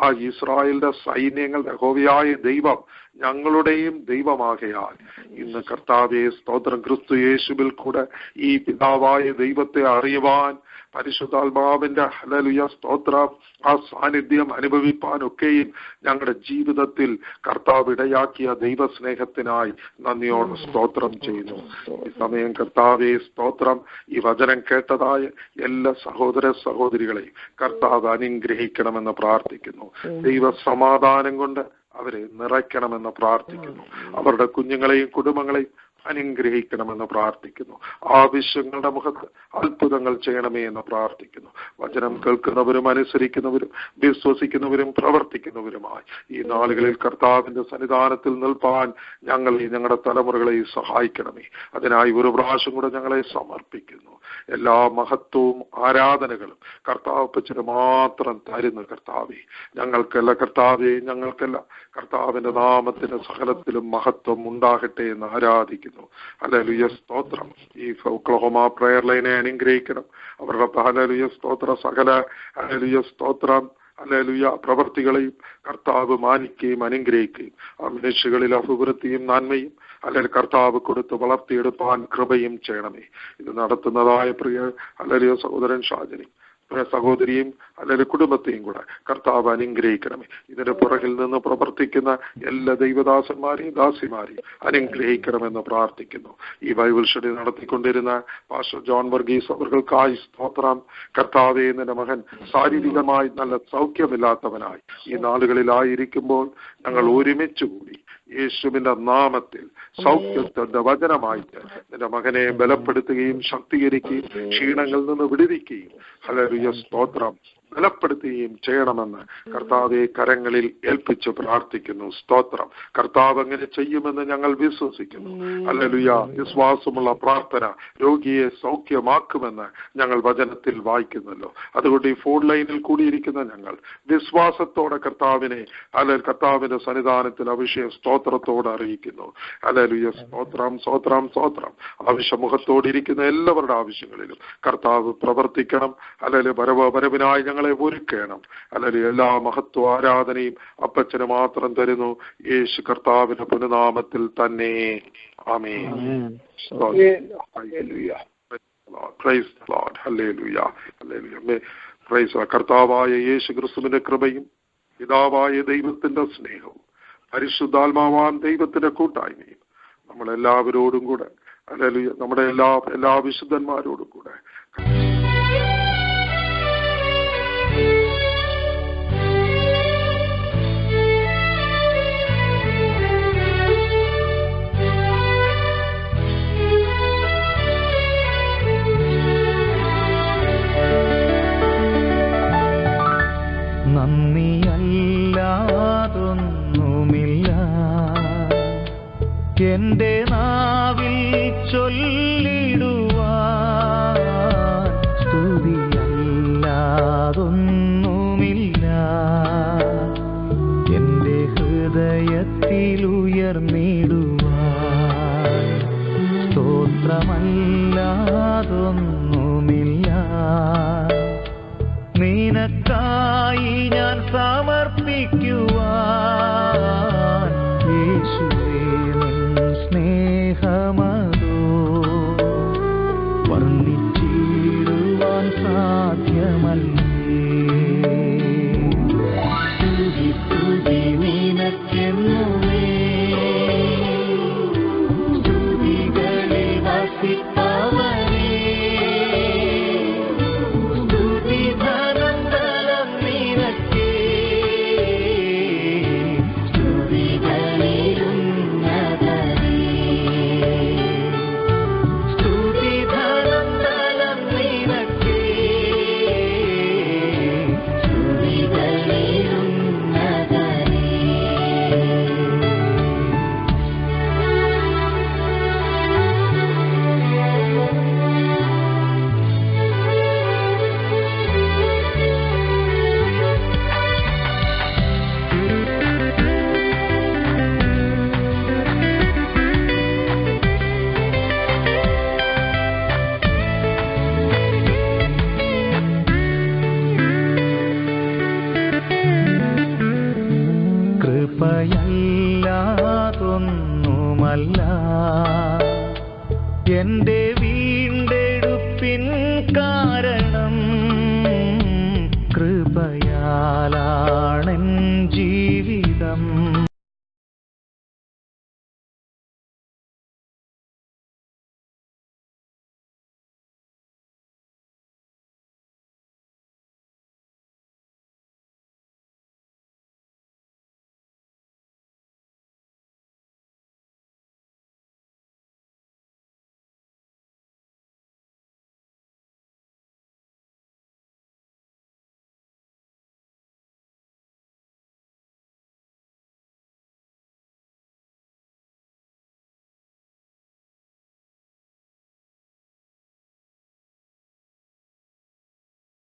ആ ഇസ്രായേലിന്റെ സൈന്യങ്ങളുടെ യഹോവയായ ദൈവം ഞങ്ങളുടെയും ദൈവമാകയാൽ ഇന്ന് കർത്താവേ സ്തോത്രം, ക്രിസ്തു യേശുവിൽ കൂടെ ഈ പിതാവായ ദൈവത്തെ അറിയുവാൻ, പരിശുദ്ധാത്മാവിന്റെ ഹല്ലേലൂയ സ്തോത്രം ആ സാന്നിധ്യം അനുഭവിപ്പാനൊക്കെയും ഞങ്ങളുടെ ജീവിതത്തിൽ കർത്താവ് ഇടയാക്കിയ ദൈവസ്നേഹത്തിനായി നന്ദിയോടെ സ്തോത്രം ചെയ്യുന്നു. ഈ സമയം കർത്താവേ സ്തോത്രം, ഈ വചനം കേട്ടതായ എല്ലാ സഹോദര സഹോദരികളെയും കർത്താവ് അനുഗ്രഹിക്കണമെന്ന് പ്രാർത്ഥിക്കുന്നു. ദൈവ സമാധാനം കൊണ്ട് അവരെ നിറയ്ക്കണമെന്ന് പ്രാർത്ഥിക്കുന്നു. അവരുടെ കുഞ്ഞുങ്ങളെയും കുടുംബങ്ങളെയും അനുഗ്രഹിക്കണമെന്ന് പ്രാർത്ഥിക്കുന്നു. ആവശ്യങ്ങളുടെ മുഖത്ത് അത്ഭുതങ്ങൾ ചെയ്യണമേ എന്ന് പ്രാർത്ഥിക്കുന്നു. വചനം കേൾക്കുന്നവരും അനുസരിക്കുന്നവരും വിശ്വസിക്കുന്നവരും പ്രവർത്തിക്കുന്നവരുമായി ഈ നാളുകളിൽ കർത്താവിന്റെ സന്നിധാനത്തിൽ നിൽപ്പാൻ ഞങ്ങളെയും ഞങ്ങളുടെ തലമുറകളെയും സഹായിക്കണമേ. അതിനായി ഒരു പ്രാവശ്യം കൂടെ ഞങ്ങളെ സമർപ്പിക്കുന്നു. എല്ലാ മഹത്വവും ആരാധനകളും കർത്താവ് മാത്രം തരുന്ന കർത്താവേ, ഞങ്ങൾക്കല്ല കർത്താവേ, ഞങ്ങൾക്കല്ല, കർത്താവിന്റെ നാമത്തിന് സകലത്തിലും മഹത്വം ഉണ്ടാകട്ടെ എന്ന് ആരാധിക്കുന്നു. ഹല്ലേലൂയ സ്തോത്രം. ഈ ഒക്ലഹോമ പ്രയർ ലൈനെ അനുഗ്രഹിക്കണം. അവരുടെ ഹല്ലേലൂയ സ്തോത്ര സകല ഹല്ലേലൂയ സ്തോത്രം ഹല്ലേലൂയ പ്രവർത്തികളെയും കർത്താവ് മാനിക്കുകയും അനുഗ്രഹിക്കുകയും ആ മനുഷ്യകളിൽ അഭിവൃദ്ധിയും നന്മയും അല്ലെങ്കിൽ കർത്താവ് കൊടുത്ത് വളർത്തിയെടുപ്പാൻ കൃപയും ചെയ്യണമേ. ഇത് നടത്തുന്നതായ പ്രിയ ഹല്ലേലൂയ സഹോദരൻ ഷാജനി സഹോദരിയും അല്ലെങ്കിൽ കുടുംബത്തെയും കൂടെ കർത്താവ് അനുഗ്രഹിക്കണമേ. ഇതിന്റെ പുറകിൽ നിന്ന് പ്രവർത്തിക്കുന്ന എല്ലാ ദൈവദാസന്മാരെയും ദാസിമാരെയും അനുഗ്രഹിക്കണമെന്ന് പ്രാർത്ഥിക്കുന്നു. ഈ ബൈബിൾ സ്റ്റഡി നടത്തിക്കൊണ്ടിരുന്ന പാസ്റ്റർ ജോൺ വർഗീസ് അവർക്കായി സ്തോത്രം. കർത്താവേ, നിന്റെ മകൻ ശാരീരികമായി നല്ല സൗഖ്യമില്ലാത്തവനായി ഈ നാളുകളിലായിരിക്കുമ്പോൾ ഞങ്ങൾ ഒരുമിച്ച് കൂടി യേശുവിന്റെ നാമത്തിൽ സൗഖ്യത്തിന്റെ വചനമായിട്ട് നിന്റെ മകനെ ബലപ്പെടുത്തുകയും ശക്തീകരിക്കുകയും ക്ഷീണങ്ങളിൽ നിന്ന് വിടുവിക്കുകയും ഹല്ലേലൂയ സ്തോത്രം ബലപ്പെടുത്തുകയും ചെയ്യണമെന്ന് കർത്താവെ കരങ്ങളിൽ ഏൽപ്പിച്ച് പ്രാർത്ഥിക്കുന്നു. സ്തോത്രം. കർത്താവ് അങ്ങനെ ചെയ്യുമെന്ന് ഞങ്ങൾ വിശ്വസിക്കുന്നു. ഹല്ലേലൂയ. വിശ്വാസമുള്ള പ്രാർത്ഥന രോഗിയെ സൗഖ്യമാക്കുമെന്ന് ഞങ്ങൾ വചനത്തിൽ വായിക്കുന്നല്ലോ. അതുകൊണ്ട് ഈ ഫോൺ ലൈനിൽ കൂടിയിരിക്കുന്ന ഞങ്ങൾ വിശ്വാസത്തോടെ കർത്താവിന്റെ സന്നിധാനത്തിൽ അഭിഷേകം സ്തോത്രത്തോടെ അറിയിക്കുന്നു. ഹല്ലേലൂയ. സ്തോത്രം, സ്തോത്രം, സ്തോത്രം. ആവശ്യമുഖത്തോടിരിക്കുന്ന എല്ലാവരുടെ ആവശ്യങ്ങളിലും കർത്താവ് പ്രവർത്തിക്കണം. ഹല്ലേലൂയ. വരവിനായി ഞങ്ങളെ ഒരുക്കണം. അല്ലെങ്കിൽ എല്ലാ മഹത്വ ആരാധനയും അപ്പച്ചന് മാത്രം തരുന്നു. യേശു കർത്താവിന്റെ പുനനാമത്തിൽ തന്നെ. ആമേൻ. കർത്താവായ യേശു ക്രിസ്തുവിന്റെ കൃപയും പിതാവായ ദൈവത്തിന്റെ സ്നേഹവും പരിശുദ്ധാത്മാവാൻ ദൈവത്തിന്റെ കൂട്ടായ്മയും നമ്മളെല്ലാവരോടും കൂടെ, അല്ലെങ്കിൽ നമ്മുടെ എല്ലാ വിശുദ്ധന്മാരോടും കൂടെ